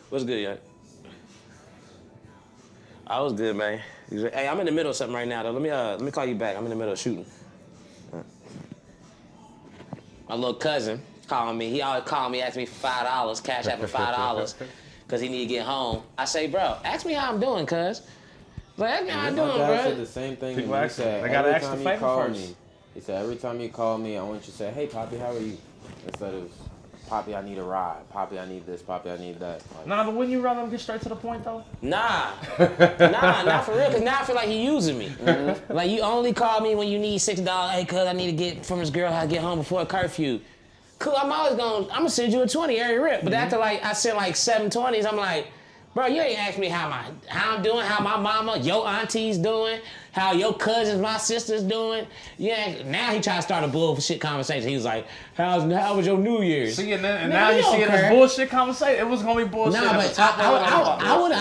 What's good, young? I was good, man. Hey, I'm in the middle of something right now, though. Let me call you back. I'm in the middle of shooting. My little cousin calling me. He always calling me, asking me for $5, cash out for $5, because he need to get home. I say, bro, ask me how I'm doing, cuz. Like, ask me how I'm doing, My dad bro. said the same thing. People He ask, said, they gotta every ask the time you favor call first. me, he said, every time you call me, I want you to say, hey, Poppy, how are you? Instead of, Poppy, I need a ride. Poppy, I need this. Poppy, I need that. Like, Nah, but wouldn't you rather him get straight to the point, though? Nah, not for real, because now I feel like he using me. Like, you only call me when you need $6. Hey, cuz, I need to get from this girl how to get home before a curfew. Cool, I'm gonna send you a 20 every rip. But after I sent like 7 20s, I'm like, bro, you ain't asked me how I'm doing, how my mama, your auntie's doing, how your cousins, my sister's doing. Yeah, now he trying to start a bullshit conversation. He was like, how was your New Year's? See, and now you see it as bullshit conversation. It was gonna be bullshit. Nah, but I would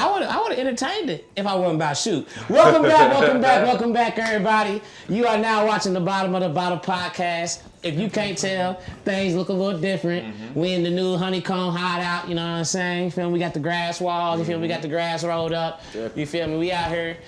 have entertained it if I wasn't about shoot. Welcome back, everybody. You are now watching the Bottom of the Bottle podcast. If you can't tell, things look a little different. We in the new honeycomb hideout, you know what I'm saying? You feel me? We got the grass walls, you feel me? We got the grass rolled up. You feel me? We out here.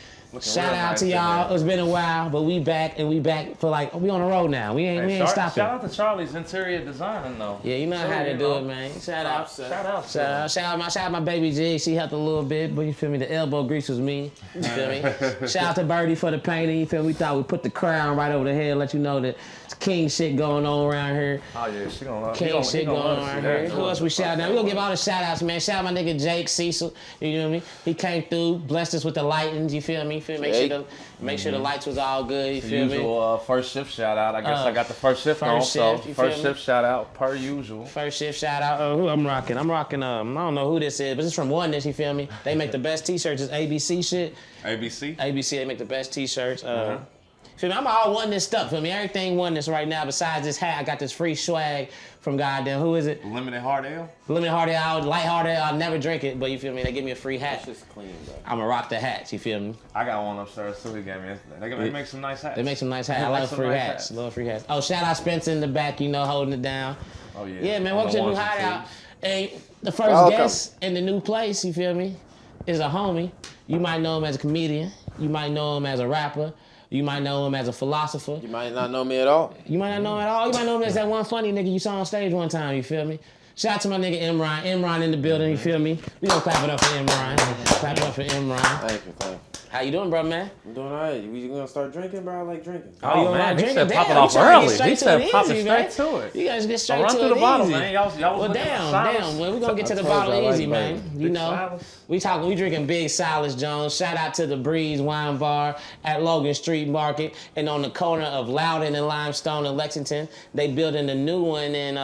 Shout out to y'all. It's been a while, but we back for we on the road now. We ain't stopping. Shout out to Charlie's interior designing though. Yeah, you know how to do it, man. Shout out my baby G. She helped a little bit, but you feel me? The elbow grease was me. You feel me? Shout out to Birdie for the painting. You feel me? We thought we'd put the crown right over the head, let you know that it's king shit going on around here. Oh yeah, she gonna love. King shit going on around here. Who else we shout out? We gonna give all the shout outs, man. Shout out my nigga Jake Cecil. You know what I mean? He came through, blessed us with the lightings. You feel me? Make sure the lights was all good. You feel me? Usual first shift shout out. I guess I got the first shift on. So first shift shout out per usual. First shift shout out. Who I'm rocking? I don't know who this is, but it's from Oneness. You feel me? They make the best t-shirts. It's ABC shit. ABC. They make the best t-shirts. Feel me? I'm all Oneness stuff. Feel me? Everything Oneness right now. Besides this hat, I got this free swag from goddamn. Who is it? Limited Hard Ale. Limited Hard Ale. Light Hard Ale. I'll never drink it, but you feel me? They give me a free hat. it's just clean, bro. I'ma rock the hats. You feel me? I got one upstairs too. He gave me. They make some nice hats. They make some nice hats. I like free hats. Love free hats. Oh, shout out Spencer in the back. You know, holding it down. Oh yeah. Yeah, man. Welcome to the new hideout. And the first guest in the new place. You feel me? Is a homie. You might know him as a comedian. You might know him as a rapper. You might know him as a philosopher. You might not know me at all. You might not know him at all. You might know him as that one funny nigga you saw on stage one time. You feel me? Shout out to my nigga Imran. Imran in the building. You feel me? We gonna clap it up for Imran. Clap it up for Imran. Thank you. How you doing, bro, man? I'm doing all right. We gonna start drinking, bro? I like drinking. Oh man, he drinking? said pop it Damn, off you trying to early. get straight He to said it pop easy, it man. straight to it. You guys get straight Run to through it the bottle, easy. man. Y'all was Well, looking damn. for Well, we gonna get to the I told bottle you I like easy, man. bourbon. You Big know, Silas. we drinking Big Silas Jones. Shout out to the Breeze Wine Bar at Logan Street Market and on the corner of Loudon and Limestone in Lexington. They building a new one in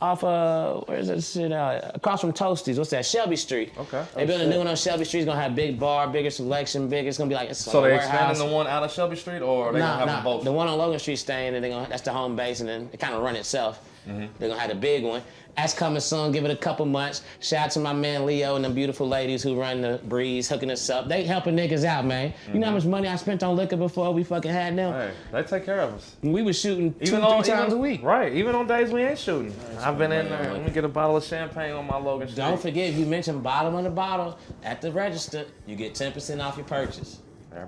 where's that shit out? Across from Toasties. What's that? Shelby Street. Okay. They building a new one on Shelby Street. It's gonna have big bar, bigger selection, bigger. It's gonna be like it's So like a they warehouse. expanding the one out of Shelby Street, or they gonna have them both? The one on Logan Street staying, and that's the home base, and then it kind of run itself. They're gonna have the big one. That's coming soon. Give it a couple months. Shout out to my man Leo and the beautiful ladies who run the Breeze, hooking us up. They helping niggas out, man. You know how much money I spent on liquor before we fucking had them? Hey, they take care of us. We was shooting two, three times a week. Right, even on days we ain't shooting. I've been in there. Let me get a bottle of champagne on my Logan Street. Don't forget, if you mention bottom of the bottle at the register, you get 10% off your purchase.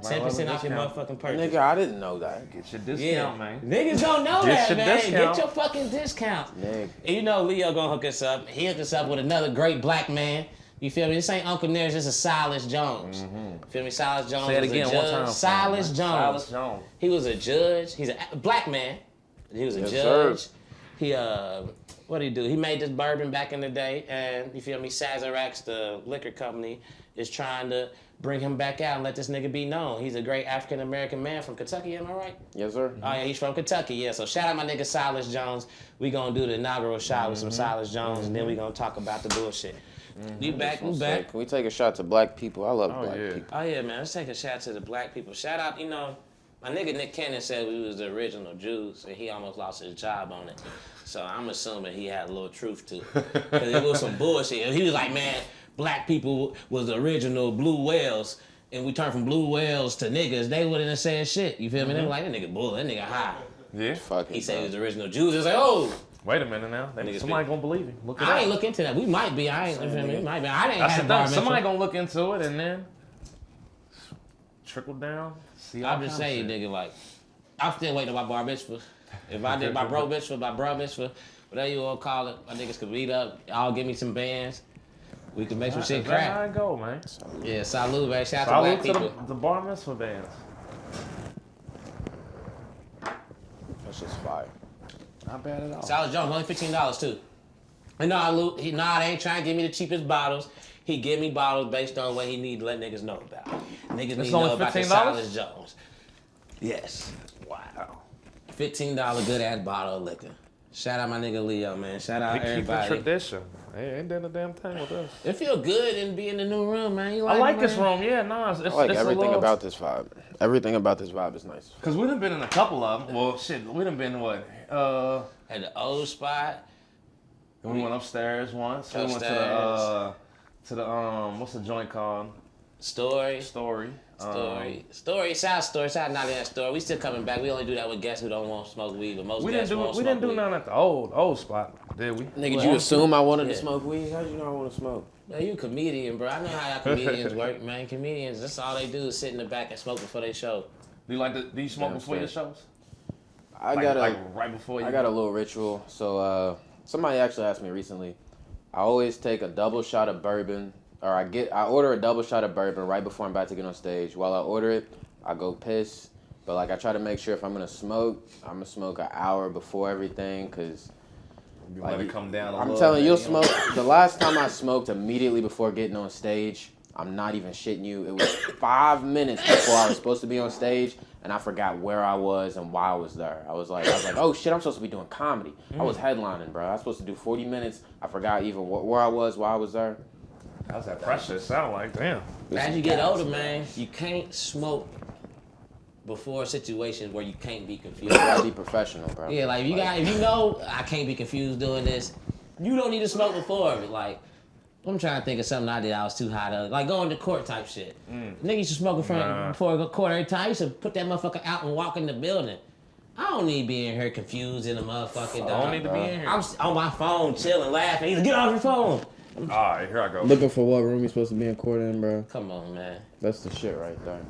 10% off your motherfucking purchase. Nigga, I didn't know that. Get your discount, man. Niggas don't know Get that, your man. discount. Get your fucking discount. Nigga. And you know Leo gonna hook us up. He hooked us up with another great black man. You feel me? This ain't Uncle Nair's, this is Silas Jones. Feel me? Silas Jones Say it was again a judge. one time. Silas Jones. Silas Jones. He was a judge. He's a black man. He was a Yes, judge. sir. He what did he do? He made this bourbon back in the day, and you feel me? Sazeracs, the liquor company, is trying to bring him back out and let this nigga be known. He's a great African American man from Kentucky. Am I right? Yes, sir. Oh yeah, he's from Kentucky. Yeah. So shout out my nigga Silas Jones. We gonna do the inaugural shot with some Silas Jones, and then we gonna talk about the bullshit. You back? You back? Can we take a shot to black people? I love black yeah. people. Oh yeah, man. Let's take a shout to the black people. Shout out, you know, my nigga Nick Cannon said we was the original Jews, and he almost lost his job on it. So I'm assuming he had a little truth to it. Cause it was some bullshit. And he was like, man, black people was the original blue whales, and we turned from blue whales to niggas. They wouldn't have said shit. You feel me? They were like, that nigga bull, that nigga high. Yeah. Fuck it, He said he bro. was the original Jews. It's like, oh, Wait a minute now. Somebody gonna believe him. Look it up. I ain't look into that. We might be. I ain't. We might be. I didn't have a bar mitzvah. Somebody gonna look into it and then trickle down. I'm just saying, nigga. Like, I'm still waiting on my bar mitzvah. If I did my bro mitzvah, whatever you want to call it, my niggas could meet up. Y'all give me some bands. We can make some shit crack. That's how it go, man. Yeah, salute, man. Shout out to black people. The bar mitzvah bands. That's just fire. Not bad at all. Solid Jones, only $15 too. And they ain't trying to give me the cheapest bottles. He give me bottles based on what he need to let niggas know about. Niggas need to know about the Solid Jones. Yes. Wow. $15 good ass bottle of liquor. Shout out my nigga Leo, man. Shout out everybody. Keep the tradition. Hey, ain't done a damn thing with us. It feel good and be in the new room, man. You like I like this room, yeah, no. It's I like everything about this vibe. Everything about this vibe is nice. Because we done been in a couple of them. Well, shit, we done been what? At the old spot. We went upstairs once. We went to the what's the joint called? Story. South Story. Shout out not that Story. We still coming back. We only do that with guests who don't want to smoke weed, but most guests want to smoke weed. We didn't do nothing at the old spot, did we? Nigga, did you assume I wanted to smoke weed? How did you know I want to smoke? Man, you a comedian, bro. I know how y'all comedians work, man. Comedians, that's all they do is sit in the back and smoke before they show. Do you smoke before your shows? I got right before you. I got a little ritual. So somebody actually asked me recently. I always take a double shot of bourbon, or I order a double shot of bourbon right before I'm about to get on stage. While I order it, I go piss. But like I try to make sure if I'm gonna smoke, I'm gonna smoke an hour before everything, cause you let it come down. I'm telling you, you'll smoke. The last time I smoked immediately before getting on stage, I'm not even shitting you. It was 5 minutes before I was supposed to be on stage, and I forgot where I was and why I was there. I was like, oh shit, I'm supposed to be doing comedy. I was headlining, bro. I was supposed to do 40 minutes. I forgot even where I was, why I was there. How's that pressure sound like? Damn. As you get older, man, you can't smoke before situations where you can't be confused. You gotta be professional, bro. Yeah, like if you know I can't be confused doing this, you don't need to smoke before it. Like, I'm trying to think of something I did I was too high to, like going to court type shit. Nigga used to smoke in front before I go to court every time. I used to put that motherfucker out and walk in the building. I don't need to be in here confused in the motherfucking dog. I don't need to be in here. I'm on my phone chilling, laughing. He's like, get off your phone. All right, here I go. Looking for what room you supposed to be in court in, bro. Come on, man. That's the shit right there.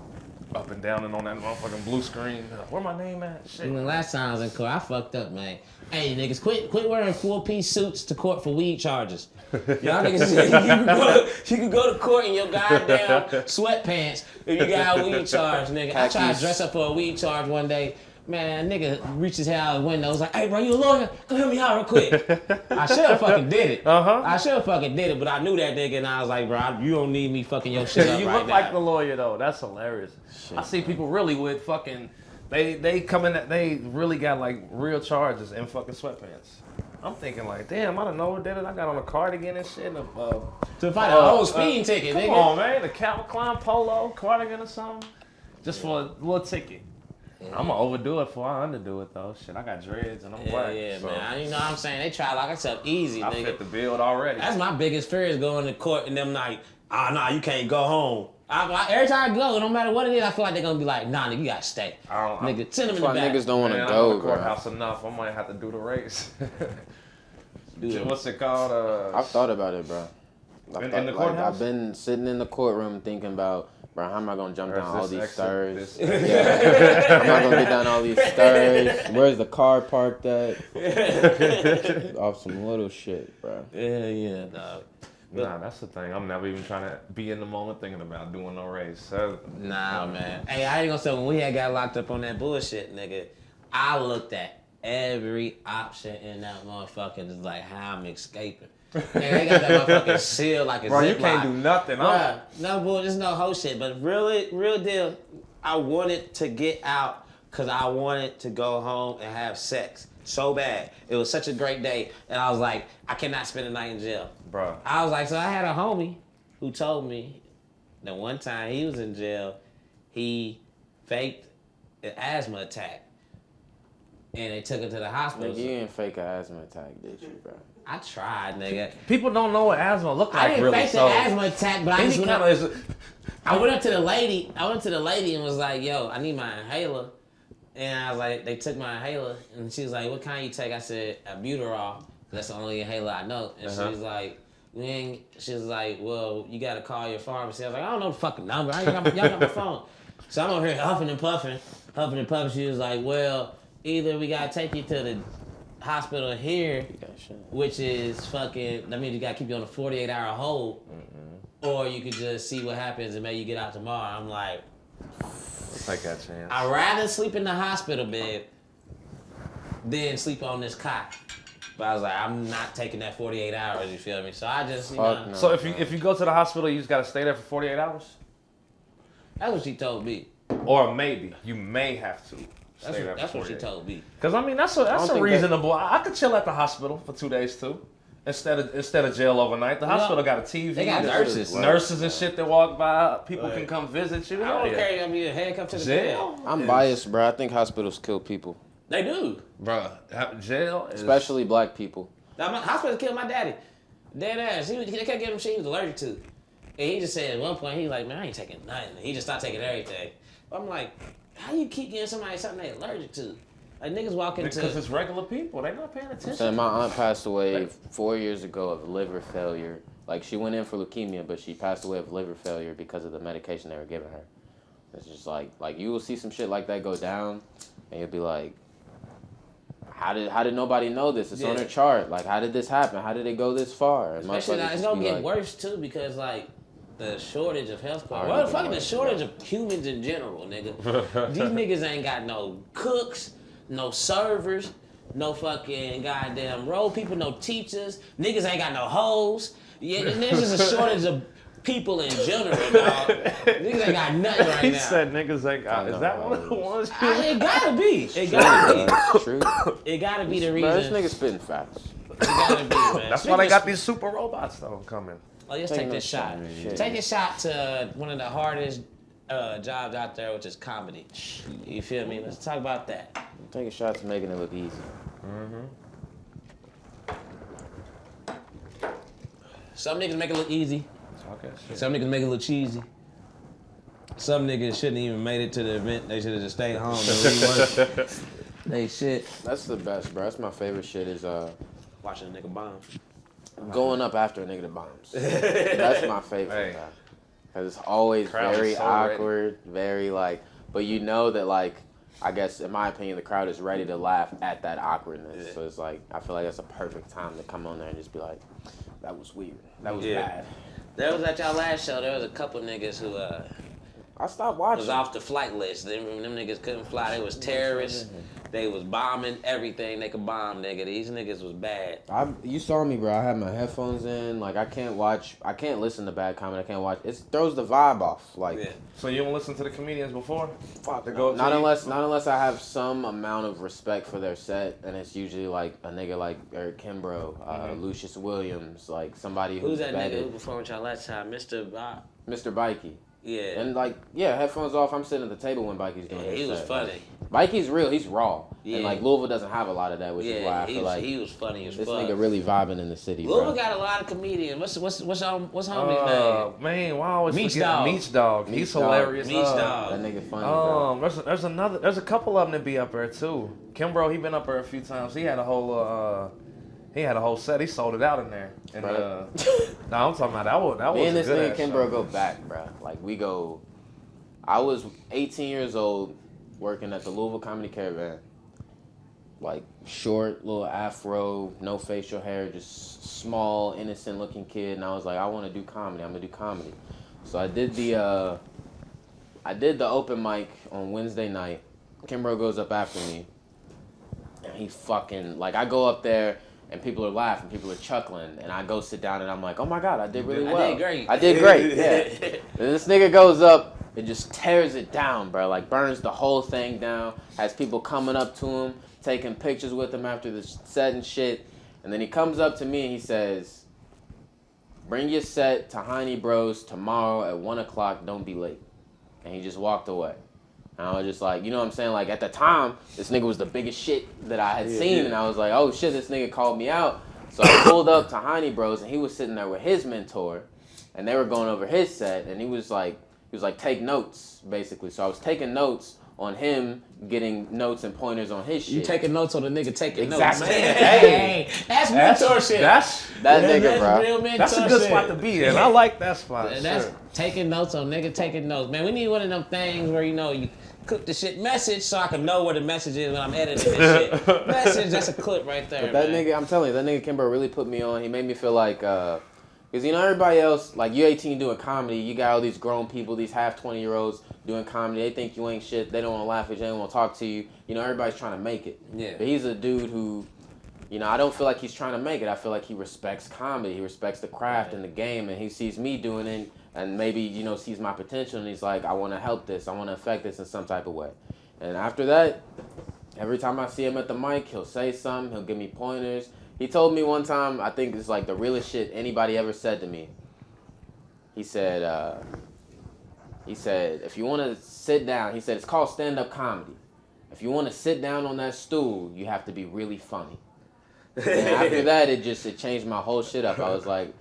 Up and down and on that motherfucking blue screen. Where my name at? Shit. And the last time I was in court, I fucked up, man. Hey, niggas, quit wearing full-piece suits to court for weed charges. Y'all niggas, you can go to court in your goddamn sweatpants if you got a weed charge, nigga. I tried to dress up for a weed charge one day. Man, nigga reached his head out the window. Was like, hey, bro, you a lawyer? Come help me out real quick. I should have fucking did it. I should have fucking did it, but I knew that nigga, and I was like, bro, you don't need me fucking your shit up you right look now. like the lawyer, though. That's hilarious. Shit. I see people really with fucking, they come in, they really got like real charges in fucking sweatpants. I'm thinking like, damn, I don't know what did it. I got on a cardigan and shit. To find a whole speeding ticket, nigga. Come on, man. The Calvin Klein polo, cardigan or something. Just for a little ticket. Yeah. I'm gonna overdo it before I underdo it though. Shit, I got dreads and I'm black. Yeah, so. Man. You know what I'm saying? They try to lock us up easy, nigga. I fit the build already. That's my biggest fear is going to court and them like, nah, you can't go home. Every time I go, no matter what it is, I feel like they're gonna be like, nah, nigga, you gotta stay. Nigga, send them in the back. Niggas don't want to go, bro. The courthouse enough. I might have to do the race. What's it called? I've thought about it, bro. In the courthouse? I've been sitting in the courtroom thinking about, bro, how am I gonna jump down all these stairs? Yeah. How am I gonna get down all these stairs? Where's the car parked at? Off some little shit, bro. Yeah, dog. Nah, that's the thing. I'm never even trying to be in the moment thinking about doing no race. So, nah, man. Hey, I ain't gonna say when we had got locked up on that bullshit, nigga, I looked at every option in that motherfucker just like how I'm escaping. Man, they got that motherfucking seal like a bro, ziplock. You can't do nothing. Bruh, no bull, there's no whole shit. But really, real deal, I wanted to get out because I wanted to go home and have sex so bad. It was such a great day. And I was like, I cannot spend the night in jail. Bro. I was like, so I had a homie who told me that one time he was in jail, he faked an asthma attack. And they took him to the hospital. Nigga, you didn't fake an asthma attack, did you, bro? I tried, nigga. People don't know what asthma look like, I didn't really. fake the asthma attack, but I went up to the lady and was like, yo, I need my inhaler. And I was like, they took my inhaler, and she was like, what kind you take? I said, albuterol. That's the only inhaler I know. And she was like, she was like, well, you got to call your pharmacy. I was like, I don't know the fucking number. Y'all got my phone. So I'm over here huffing and puffing. She was like, well, either we got to take you to the hospital here, which is fucking, that means you got to keep you on a 48-hour hold, or you could just see what happens and maybe you get out tomorrow. I'm like, take that chance. I'd rather sleep in the hospital bed than sleep on this cot. But I was like, I'm not taking that 48 hours, you feel me? So I just, you know. No, so if you go to the hospital, you just got to stay there for 48 hours? That's what she told me. Or maybe. You may have to. That's what she told me. Because, I mean, that's a reasonable. I could chill at the hospital for 2 days, too. Instead of jail overnight. The hospital got a TV. They got nurses. Nurses and shit that walk by. People can come visit you. I don't care. I mean, handcuffed to the jail. I'm biased, bro. I think hospitals kill people. They do. Bruh, jail is... Especially black people. Now, my hospital killed my daddy. Dead ass. They kept giving him shit he was allergic to. And he just said at one point, he was like, man, I ain't taking nothing. He just stopped taking everything. I'm like, how you keep giving somebody something they allergic to? Like, niggas walk into... Because it's regular people. They not paying attention. So my aunt passed away 4 years ago of liver failure. Like, she went in for leukemia, but she passed away of liver failure because of the medication they were giving her. It's just like you will see some shit like that go down, and you'll be like, how did nobody know this? It's on their chart. Like, how did this happen? How did it go this far? And especially now, it's gonna get worse too because like the shortage of healthcare. Well, fucking the shortage of humans in general, nigga. These niggas ain't got no cooks, no servers, no fucking goddamn road people, no teachers. Niggas ain't got no hoes. Yeah, there's just a shortage of people in general, dog. Niggas ain't got nothing right now. He said niggas ain't got. Is that one of the ones? It gotta be. It gotta be. That's true. It gotta be the reason. Man, this nigga spitting facts. It gotta be, man. That's why they got these super robots though coming. Oh, let's take this shot. Take this shot to one of the hardest jobs out there, which is comedy. You feel me? Let's talk about that. Take a shot to making it look easy. Some niggas make it look easy. Some niggas make it look cheesy. Some niggas shouldn't even made it to the event. They should have just stayed home. They shit. That's the best, bro. That's my favorite shit is Watching a nigga bomb. going up after a nigga that bombs. That's my favorite, bro. Because it's always very awkward, very like, but you know that like, I guess in my opinion, the crowd is ready to laugh at that awkwardness. Yeah. So it's like, I feel like that's a perfect time to come on there and just be like, that was weird. That was bad. There was at y'all last show, there was a couple niggas who I stopped watching. was off the flight list. Them niggas couldn't fly. They was terrorists. They was bombing everything they could bomb, nigga. These niggas was bad. You saw me, bro. I had my headphones in. Like, I can't listen to bad comedy. I can't watch. It throws the vibe off. Like, So you don't listen to the comedians before? Fuck. Not unless I have some amount of respect for their set, and it's usually like a nigga like Eric Kimbrough, Lucius Williams, like somebody who's that vetted. nigga who performed with y'all last time? Mr. Bikey. Yeah. And like, headphones off. I'm sitting at the table when Bikey's doing his set. He was funny. Bikey's real. He's raw. Yeah. And like Louisville doesn't have a lot of that, which is why I feel like he was funny as this fuck. nigga really vibing in the city. Louisville got a lot of comedians. What's homie's name? Man, why I always Meech forget Dog. Meech Dog. He's hilarious. Meech Dog. That nigga funny. Bro. There's a couple of them that be up there too. Kimbrough, he been up there a few times. He had a whole set. He sold it out in there. And no, I'm talking about that was me and a this good nigga Kimbrough go back, bro. Like we go. I was 18 years old working at the Louisville Comedy Caravan. Like short, little afro, no facial hair, just small, innocent looking kid. And I was like, I want to do comedy. I'm gonna do comedy. So I did the open mic on Wednesday night. Kimbrough goes up after me. And he fucking, like I go up there and people are laughing, people are chuckling. And I go sit down and I'm like, oh my God, I did really well. I did great, yeah. And this nigga goes up. It just tears it down, bro. Like, burns the whole thing down. Has people coming up to him, taking pictures with him after the set and shit. And then he comes up to me and he says, bring your set to Heine Bros tomorrow at 1 o'clock. Don't be late. And he just walked away. And I was just like, you know what I'm saying? Like, at the time, this nigga was the biggest shit that I had seen. Yeah. And I was like, oh, shit, this nigga called me out. So I pulled up to Heine Bros and he was sitting there with his mentor. And they were going over his set. And he was like, take notes, basically. So I was taking notes on him getting notes and pointers on his shit. You taking notes on the nigga taking Exactly. notes. Man, hey, that's mentorship. That's that nigga, bro. Real mentorship. a good spot to be in. I like that spot. That's sure. taking notes on nigga taking notes. Man, we need one of them things where, you cook the shit message so I can know where the message is when I'm editing this shit. Message, that's a clip right there, But that man. nigga, I'm telling you, that nigga Kimbo really put me on. He made me feel like, because everybody else, like you 18 doing comedy, you got all these grown people, these half 20-year-olds doing comedy. They think you ain't shit. They don't want to laugh at you. They don't want to talk to you. Everybody's trying to make it. Yeah. But he's a dude who, I don't feel like he's trying to make it. I feel like he respects comedy. He respects the craft and the game, and he sees me doing it, and maybe sees my potential, and he's like, I want to help this. I want to affect this in some type of way. And after that, every time I see him at the mic, he'll say something. He'll give me pointers. He told me one time, I think it's like the realest shit anybody ever said to me. He said, if you want to sit down, he said, it's called stand-up comedy. If you want to sit down on that stool, you have to be really funny. And after that, it changed my whole shit up. I was like,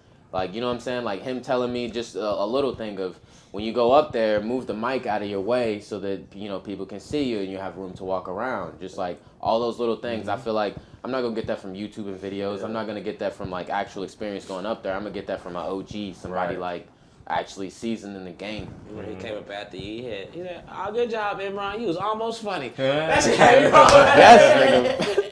you know what I'm saying? Like him telling me just a little thing of, when you go up there, move the mic out of your way so that, people can see you and you have room to walk around. Just like all those little things. I feel like I'm not going to get that from YouTube and videos. Yeah. I'm not going to get that from like actual experience going up there. I'm going to get that from an OG, somebody like actually seasoned in the game. When he came up after you, he said, oh, good job, Imran. You was almost funny. Yeah. That's how you Yes, nigga.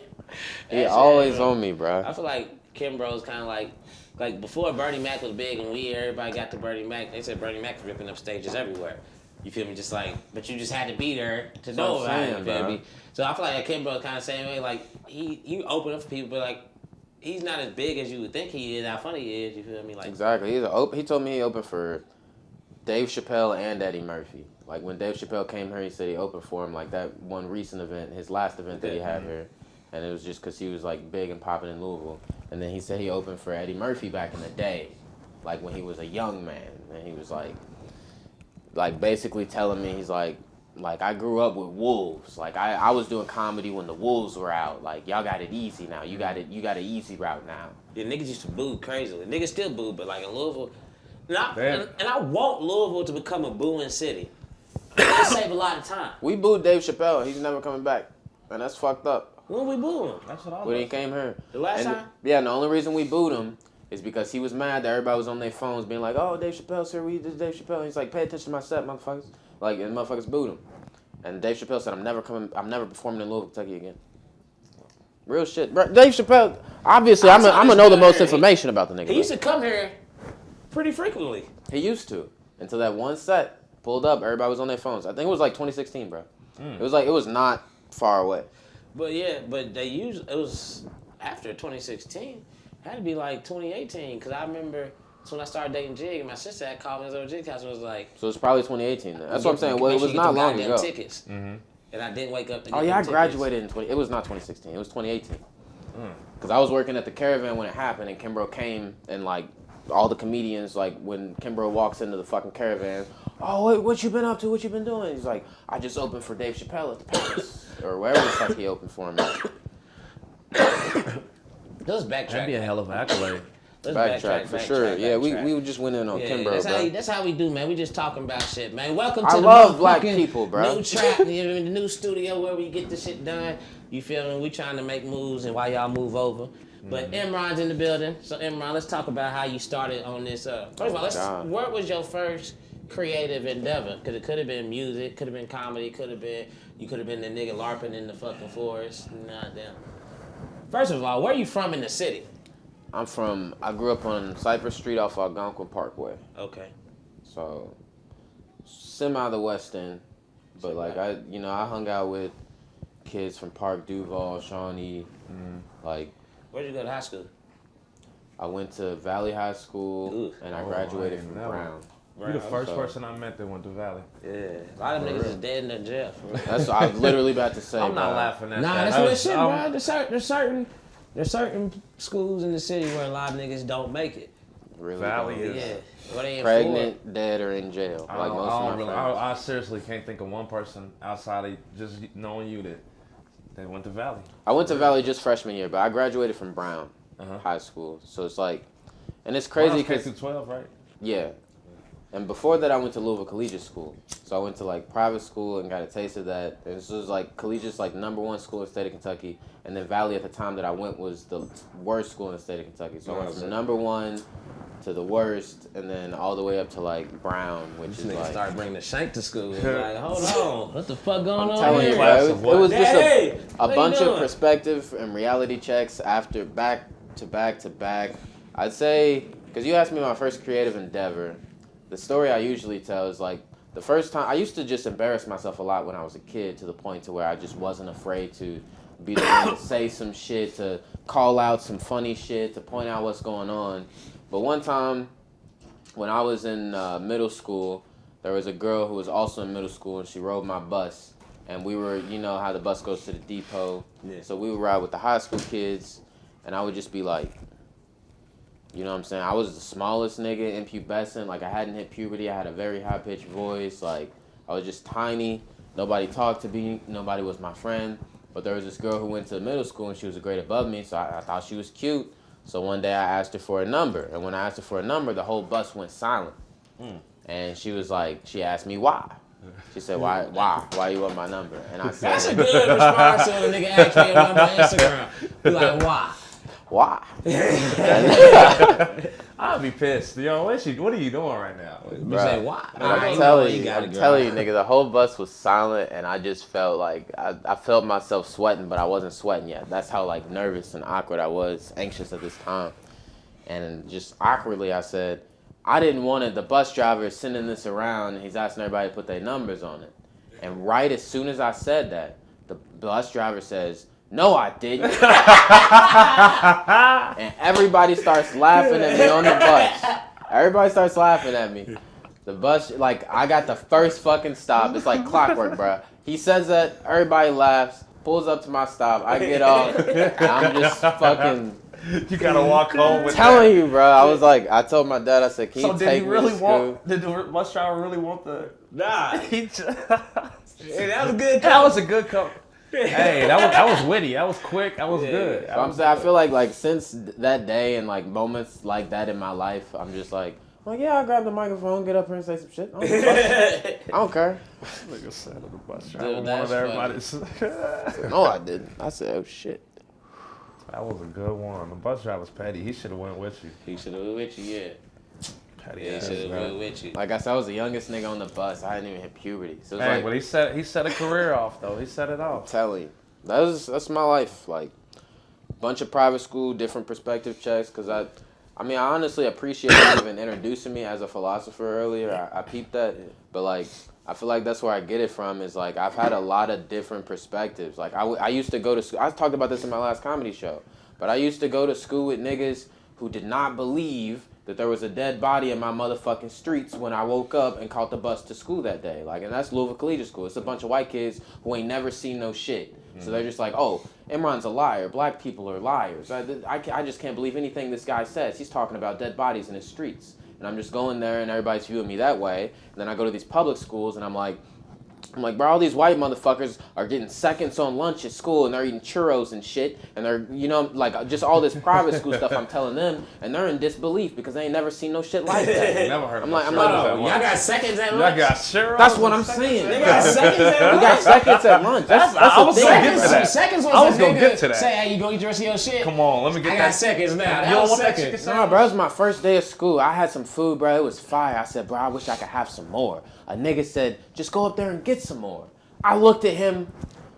He always on me, bro. I feel like Kimbro's kind of like before Bernie Mac was big and everybody got to Bernie Mac, they said Bernie Mac was ripping up stages everywhere. You feel me? Just like, but you just had to be there to know about it, you feel me? So I feel like Kimbro's kind of same way, like, he open up for people, but like, he's not as big as you would think he is, how funny he is, you feel me? Like, exactly. He told me he opened for Dave Chappelle and Eddie Murphy. Like, when Dave Chappelle came here, he said he opened for him, like, that one recent event, his last event that he had here. And it was just because he was, like, big and popping in Louisville. And then he said he opened for Eddie Murphy back in the day, like, when he was a young man. And he was, like basically telling me, he's like, I grew up with wolves. Like, I was doing comedy when the wolves were out. Like, y'all got it easy now. You got an easy route now. Yeah, niggas used to boo crazily. Niggas still boo, but, like, in Louisville, and I want Louisville to become a booing city. That save a lot of time. We booed Dave Chappelle. He's never coming back. And that's fucked up. When we booed him? That's what I When he came here. The last time? Yeah, and the only reason we booed him is because he was mad that everybody was on their phones being like, oh, Dave Chappelle, sir, this is Dave Chappelle. And he's like, pay attention to my set, motherfuckers. Like, and motherfuckers booed him. And Dave Chappelle said, I'm never performing in Louisville, Kentucky again. Real shit. Bro, Dave Chappelle, obviously, I'm going to know the most information about the nigga. He used to come here pretty frequently. He used to. Until that one set pulled up, everybody was on their phones. I think it was like 2016, bro. It was not far away. But yeah, it was after 2016. It had to be like 2018, because I remember that's when I started dating Jig, and my sister had called me over Jig's house and was like... So it's probably 2018 then. That's what I'm saying. Well, it was not long ago. Tickets. And I didn't wake up to get Oh, yeah, I them graduated in It was not 2016. It was 2018. Because I was working at the Caravan when it happened, and Kimbro came, and, like, all the comedians, like, when Kimbro walks into the fucking Caravan, oh, what you been up to? What you been doing? He's like, I just opened for Dave Chappelle at the Palace. Or wherever the fuck he opened for him at. Let's backtrack. That'd be a hell of an accolade. Let's backtrack for sure. Yeah, we just went in on Kimbro, that's how we do, man. We just talking about shit, man. Welcome to I the love black motherfucking people, bro. new trap, the new studio where we get the shit done. You feel me? We trying to make moves and while y'all move over. But Imran's in the building. So Imran, let's talk about how you started on this. First of all, what was your first creative endeavor? Because it could have been music, could have been comedy, you could have been the nigga LARPing in the fucking forest. Nah, damn. First of all, where are you from in the city? I grew up on Cypress Street off Algonquin Parkway. Okay. So, semi the West End. But like, I hung out with kids from Park Duval, Shawnee, like. Where'd you go to high school? I went to Valley High School, and I graduated from Brown. You're the first person I met that went to Valley. Yeah. A lot of niggas is dead in the jail. That's what I was literally about to say. I'm not laughing at that. Nah, that's what shit, bro. There's certain schools in the city where a lot of niggas don't make it. Really Valley don't. is. Yeah. Well, they in Pregnant, dead, or in jail. Like most of my friends. I seriously can't think of one person outside of just knowing you that went to Valley. I went to Valley just freshman year, but I graduated from Brown High School. So it's like, and it's crazy because K-12, right? Yeah. And before that, I went to Louisville Collegiate School. So I went to like private school and got a taste of that. And this was like Collegiate's like #1 school in the state of Kentucky. And then Valley at the time that I went was the worst school in the state of Kentucky. So I went from #1 to the worst, and then all the way up to like Brown, which is like. Started bringing the shank to school. Like, hold on, what the fuck going on Telling here? you, bro, it was just a what bunch you of doing? perspective and reality checks after back to back to back. I'd say, because you asked me my first creative endeavor, the story I usually tell is like the first time I used to just embarrass myself a lot when I was a kid to the point to where I just wasn't afraid to be the one to say some shit, to call out some funny shit, to point out what's going on. But one time when I was in middle school, there was a girl who was also in middle school, and she rode my bus. And we were, you know how the bus goes to the depot. Yeah. So we would ride with the high school kids, and I would just be like, you know what I'm saying? I was the smallest nigga in pubescent. Like, I hadn't hit puberty. I had a very high-pitched voice. Like, I was just tiny. Nobody talked to me. Nobody was my friend. But there was this girl who went to middle school, and she was a grade above me, so I thought she was cute. So one day I asked her for a number. And when I asked her for a number, the whole bus went silent. And she was like, she asked me why. She said, why you want my number? And I said, That's a good response to when a nigga asks me about my Instagram. Be like, why? why? I'd be pissed. Yo, what are you doing right now? You say why? I'm telling you, nigga, the whole bus was silent, and I just felt like I felt myself sweating, but I wasn't sweating yet. That's how like nervous and awkward I was, anxious at this time, and just awkwardly I said, I didn't want it. The bus driver is sending this around, and he's asking everybody to put their numbers on it. And right as soon as I said that, the bus driver says, no, I didn't. And everybody starts laughing at me on the bus. Everybody starts laughing at me. The bus, like, I got the first fucking stop. It's like clockwork, bro. He says that, everybody laughs, pulls up to my stop. I get off, and I'm just fucking... You gotta walk home with telling you, bro. I was like, I told my dad, I said, can you take me to school? Did the bus driver really want the... Nah. Hey, That was a good that was a good cover. Hey, that was witty. That was quick. That was good. So I'm saying, I feel like since that day and like moments like that in my life, I'm just like, yeah, I'll grab the microphone, get up here and say some shit. I don't care. Nigga said the bus Dude, driver that's wanted everybody to... No, I didn't. I said, oh shit. That was a good one. The bus driver's petty. He should have went with you. He should have went with you, yeah. Petty Yeah, he ass, should have man. went with you. Like I said, I was the youngest nigga on the bus. I hadn't even hit puberty. So it was Hey, like, but he set a career off though. He set it off. telling you, that's my life. Like, bunch of private school, different perspective checks. Cause I honestly appreciate you even introducing me as a philosopher earlier. I peeped that, but like, I feel like that's where I get it from. Is like I've had a lot of different perspectives. Like I used to go to school. I talked about this in my last comedy show, but I used to go to school with niggas who did not believe that there was a dead body in my motherfucking streets when I woke up and caught the bus to school that day. Like, and that's Louisville Collegiate School. It's a bunch of white kids who ain't never seen no shit. So they're just like, oh, Imran's a liar. Black people are liars. I just can't believe anything this guy says. He's talking about dead bodies in his streets. And I'm just going there and everybody's viewing me that way. And then I go to these public schools and I'm like, bro, all these white motherfuckers are getting seconds on lunch at school and they're eating churros and shit. And they're, you know, like just all this private school stuff I'm telling them. And they're in disbelief because they ain't never seen no shit like that. Never heard of I'm Y'all got seconds at lunch? Y'all got churros. That's what I'm saying. They got seconds at lunch? We got seconds at lunch. That's I the was thing. gonna get to that. Seconds was I was a gonna nigga get to that. Say, hey, you gonna eat the rest of your shit? Come on, let me get I that. got seconds now. You That don't was want that seconds. chicken Nah, bro, it was my first day of school. I had some food, bro. It was fire. I said, bro, I wish I could have some more. A nigga said, just go up there and get some more. I looked at him.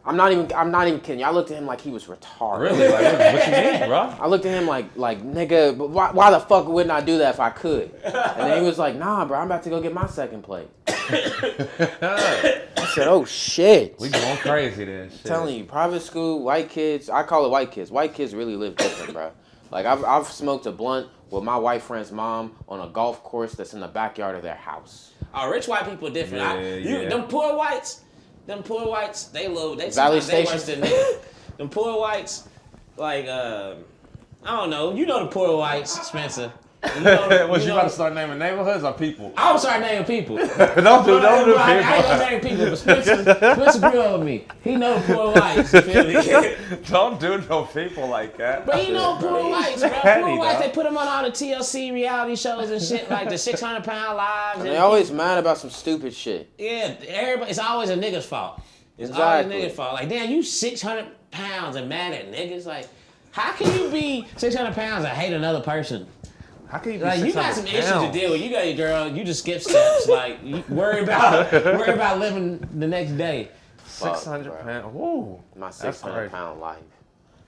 I'm not even kidding you. I looked at him like he was retarded. Really? Like, what you mean, bro? I looked at him like nigga, but why the fuck wouldn't I do that if I could? And then he was like, nah, bro, I'm about to go get my second plate. I said, oh shit. We going crazy then. Shit. I'm telling you, private school, white kids, I call it white kids. White kids really live different, bro. Like, I've smoked a blunt with my white friend's mom on a golf course that's in the backyard of their house. Oh, rich white people different. Yeah. Them poor whites, they Valley sometimes they Station. worse than niggas. Them poor whites, like, I don't know. You know the poor whites, Spencer. You know, Was you about to start naming neighborhoods or people? I was starting naming people. don't do I people. ain't gonna name people, but Spencer grew up with me. He know the poor whites. You feel me? Don't do no people like that. But he know poor whites, bro. Poor whites, they put them on all the TLC reality shows and shit, like the 600-pound lives. They always mad about some stupid shit. Yeah, everybody. It's always a nigga's fault. It's Exactly. always a nigga's fault. Like, damn, you 600 pounds and mad at niggas. Like, how can you be 600 pounds and hate another person? How can you be Like, you got 600 some issues to pounds? deal with. You got your girl. You just skip steps. Like, you worry about living the next day. 600 Fuck, pounds. Woo. My That's 600-pound life.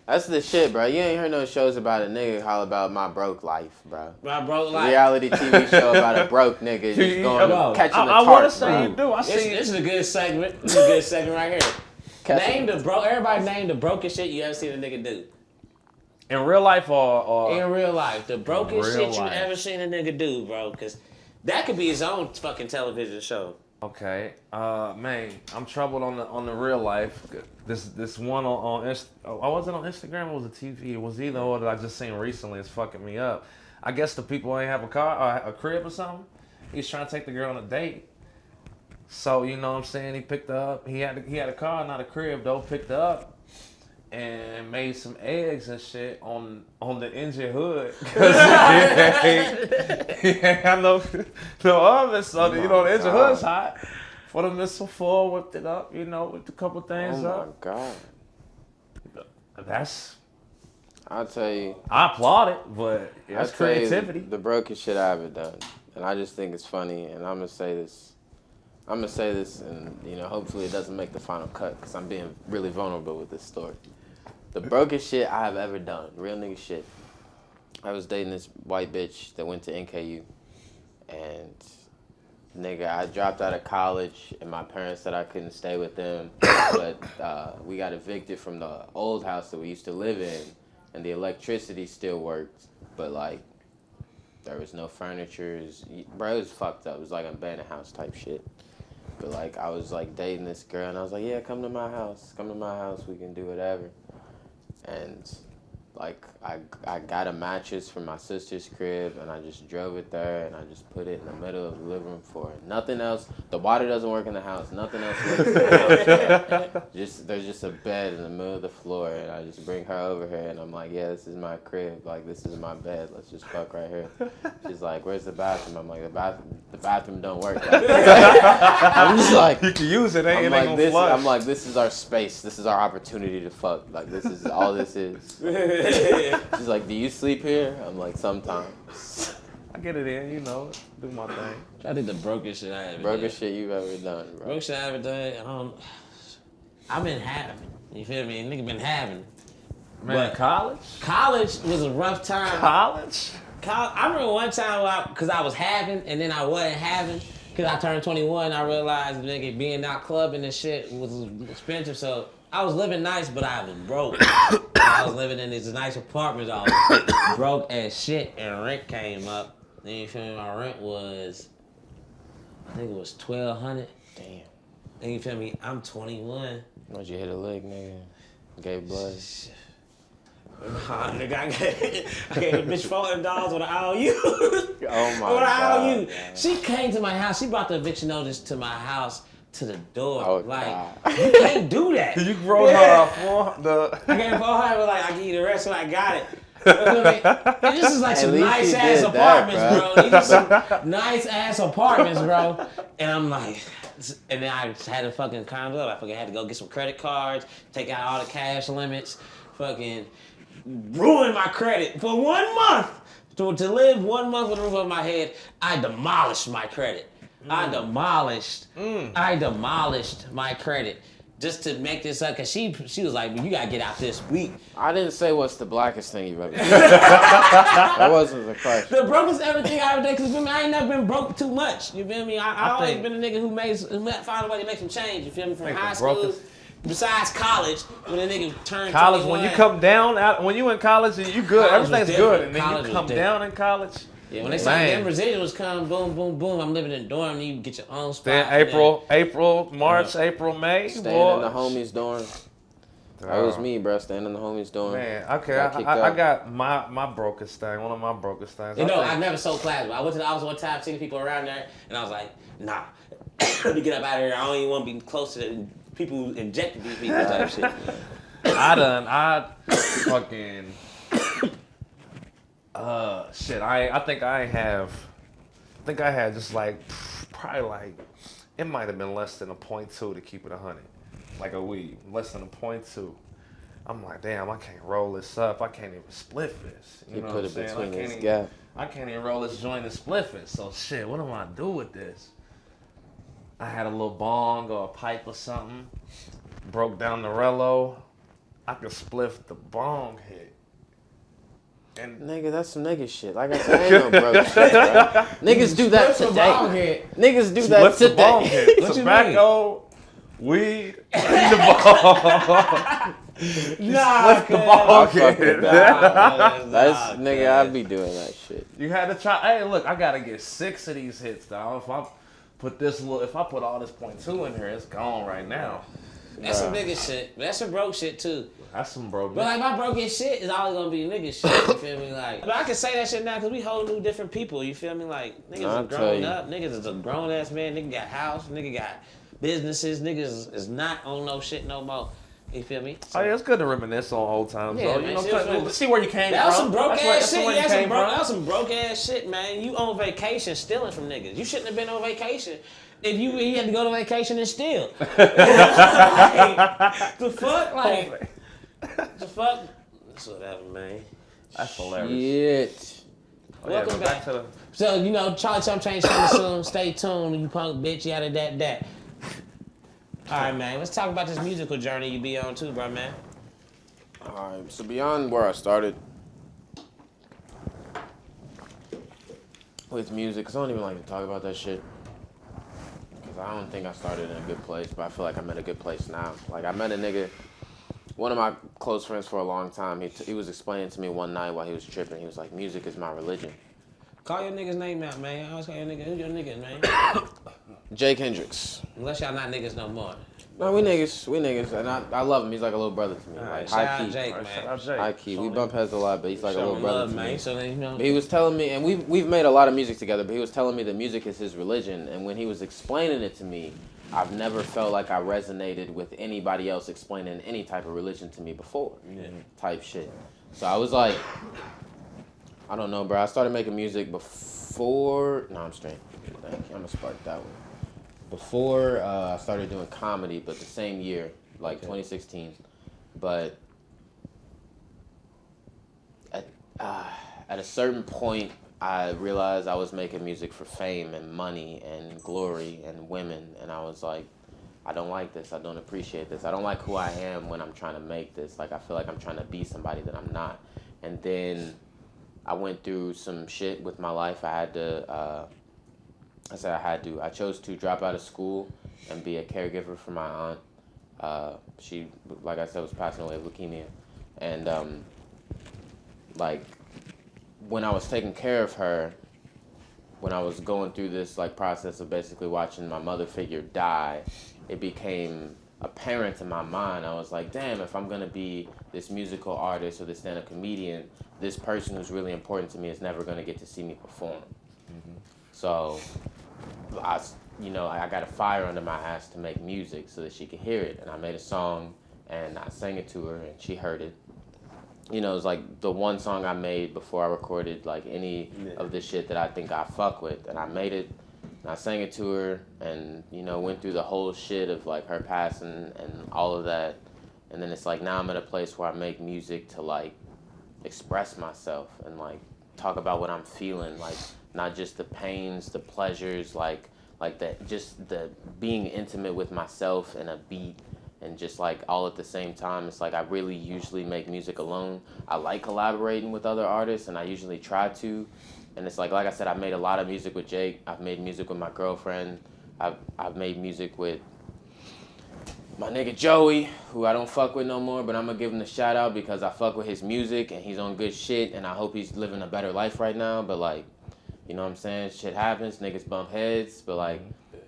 That's the shit, bro. You ain't heard no shows about a nigga holler about my broke life, bro. My bro, like, Reality TV show about a broke nigga just going bro, catching the I want tart, to say bro. you do. I see. this is a good segment. This is a good segment right here. Catching Everybody name the brokest shit you ever seen a nigga do. In real life or In real life, the brokest Real shit you life. ever seen a nigga do, bro. Because that could be his own fucking television show. Okay, man, I'm troubled on the real life. This one on I wasn't on Instagram. It was a TV. It was either or that I just seen recently. It's fucking me up. I guess the people ain't have a car or a crib or something. He's trying to take the girl on a date. So you know what I'm saying. He picked her up. He had a car, not a crib though. Picked her up and made some eggs and shit on the engine hood. Cause he ain't got no oven, so you know the engine hood's hot. For the missile fall, whipped it up, you know, whipped a couple things Oh up. my god. That's I'll tell you. I applaud it, but that's I'll tell you creativity. the brokest shit I ever done. And I just think it's funny, and I'm gonna say this, and you know, hopefully it doesn't make the final cut, because I'm being really vulnerable with this story. The brokest shit I have ever done, real nigga shit. I was dating this white bitch that went to NKU, and nigga, I dropped out of college, and my parents said I couldn't stay with them, but we got evicted from the old house that we used to live in, and the electricity still worked, but like, there was no furniture. Bro, it was fucked up. It was like an abandoned house type shit. But like, I was like dating this girl, and I was like, yeah, come to my house, we can do whatever. And like, I got a mattress from my sister's crib, and I just drove it there, and I just put it in the middle of the living room for her. Nothing else. The water doesn't work in the house. Nothing else works in the house. There's just a bed in the middle of the floor, and I just bring her over here, and I'm like, yeah, this is my crib. Like, this is my bed. Let's just fuck right here. She's like, where's the bathroom? I'm like, the bathroom don't work. I'm just like, You can use it, ain't I'm like, this is our space. This is our opportunity to fuck. Like, this is all this is. She's like, do you sleep here? I'm like, sometimes. I get it in, you know, do my thing. I think the brokest shit I ever done. Brokest shit you've ever done, bro. Brokest shit I ever done. I've been having. You feel me? Nigga been having. Man, But college? college was a rough time. College? I remember one time because I was having and then I wasn't having because I turned 21. I realized nigga being out clubbing and shit was expensive. So I was living nice, but I was broke. I was living in these nice apartments. I was broke as shit, and rent came up. Then you feel me? My rent was, I think it was $1,200. Damn. Then you feel me? I'm 21. Why'd you hit a leg, nigga? Gave blood. Nigga, I gave a bitch $400 with an IOU. Oh my With an god. IOU. She came to my house. She brought the eviction notice to my house to the door. Oh, like, God. you can't do that. You wrote her for the... I gave her $400, but like, I give you the rest when I got it. You know what I mean? And this is like some least nice you ass did apartments, that, bro. These are some nice ass apartments, bro. And I'm like, and then I had to fucking calm up. I fucking had to go get some credit cards, take out all the cash limits, fucking ruin my credit for 1 month. To live 1 month with a roof over my head, I demolished my credit. I demolished my credit just to make this up. Cause she was like, you gotta get out this week. I didn't say what's the blackest thing you've ever done. That wasn't the question. The brokest everything I ever did, cause I ain't never been broke too much. You feel me? I always think- been a nigga who found a way to make some change. You feel me? From think the high school, brokest- besides college, when a nigga turned College, 21, when you come down, when you in college, you good. College was Everything's good. different. And then College you was come different. down in college. Yeah, when they say Man. them residuals come, boom, boom, boom. I'm living in a dorm. And you get your own spot. Then and April, March, April, May. Staying boy. in the homies' dorm. That was me, bro. Standing the homies doing. Man, okay, Got I got my brokest thing. One of my brokest things. You know, I never sold plasma. I went to the office one time, seeing people around there, and I was like, nah, let me get up out of here. I don't even want to be close to the people who injected these people type shit. I fucking, shit. I think I had just like, probably like, it might have been less than a 0.2 to keep it 100. Like a weed, less than a 0.2. I'm like, damn, I can't roll this up. I can't even split this. You know put what it I'm saying? between this gap. I can't even roll this joint and split it. So shit, what am I do with this? I had a little bong or a pipe or something. Broke down the Rello. I could spliff the bong hit. And Nigga, that's some nigga shit. Like I said, ain't no broke shit, bro. Niggas do that today. Niggas do that split the bong today. hit. What you Tobacco, weed, and the bong. Nah, Split the bong fuck with hit. That's nigga, I be doing that shit. You had to try. Hey, look, I gotta get 6 of these hits, dog. If I put all this 0.2 in here, it's gone right now. That's some nigga shit. That's some broke shit too. That's some broke. But like my broken shit is always gonna be nigga shit. You feel me? Like, but I can say that shit now because we whole new different people. You feel me? Like niggas I'll is tell grown you. up. Niggas is a grown ass man. Nigga got house. Nigga got businesses. Niggas is not on no shit no more. You feel me? Oh yeah, it's good to reminisce on old times. Yeah, though. man, You know, seriously. see where you came That was from. some broke That's ass shit. where you came That from. was some broke ass shit, man. You on vacation stealing from niggas. You shouldn't have been on vacation. If you had to go to vacation and steal. Like, the fuck? Like, the fuck? That's whatever, man. That's hilarious. Shit. Oh, yeah, Welcome go back to the. So, you know, Charlie Chump Change coming soon. Stay tuned, you punk bitch. Yada, that. All right, man. Let's talk about this musical journey you be on too, bro, man. Alright, so beyond where I started with music, because I don't even like to talk about that shit. Because I don't think I started in a good place, but I feel like I'm in a good place now. Like, I met a nigga, one of my close friends for a long time. He was explaining to me one night while he was tripping. He was like, music is my religion. Call your nigga's name out, man. I always call your nigga. Who's your nigga, man? Jake Hendricks. Unless y'all not niggas no more. No, we niggas, and I love him. He's like a little brother to me. All Like, right, shout high out key. Jake, Shout man. out Jake. High key. We bump heads a lot, but he's like a Show little him brother love, to man. me. So then, you know. But he was telling me, and we've made a lot of music together, but he was telling me that music is his religion. And when he was explaining it to me, I've never felt like I resonated with anybody else explaining any type of religion to me before. Yeah. Type shit. So I was like, I don't know, bro. I started making music before. No, I'm straight. Thank you. I'm gonna spark that one. Before I started doing comedy, but the same year, like 2016. But at a certain point, I realized I was making music for fame and money and glory and women, and I was like, I don't like this. I don't appreciate this. I don't like who I am when I'm trying to make this. Like, I feel like I'm trying to be somebody that I'm not. And then I went through some shit with my life. I chose to drop out of school and be a caregiver for my aunt. She, like I said, was passing away of leukemia. And, like, when I was taking care of her, when I was going through this, like, process of basically watching my mother figure die, it became apparent in my mind. I was like, damn, if I'm going to be this musical artist or this stand-up comedian, this person who's really important to me is never going to get to see me perform. Mm-hmm. So I got a fire under my ass to make music so that she could hear it. And I made a song and I sang it to her and she heard it. You know, it was like the one song I made before I recorded like any of the shit that I think I fuck with. And I made it and I sang it to her and, you know, went through the whole shit of like her passing and all of that. And then it's like now I'm at a place where I make music to like express myself and like talk about what I'm feeling, like not just the pains, the pleasures, like that, just the being intimate with myself and a beat and just like all at the same time. It's like I really usually make music alone. I like collaborating with other artists and I usually try to. And it's like I said, I've made a lot of music with Jake. I've made music with my girlfriend. I've made music with my nigga Joey, who I don't fuck with no more, but I'm gonna give him the shout out because I fuck with his music and he's on good shit and I hope he's living a better life right now. But like, you know what I'm saying? Shit happens, niggas bump heads, but like,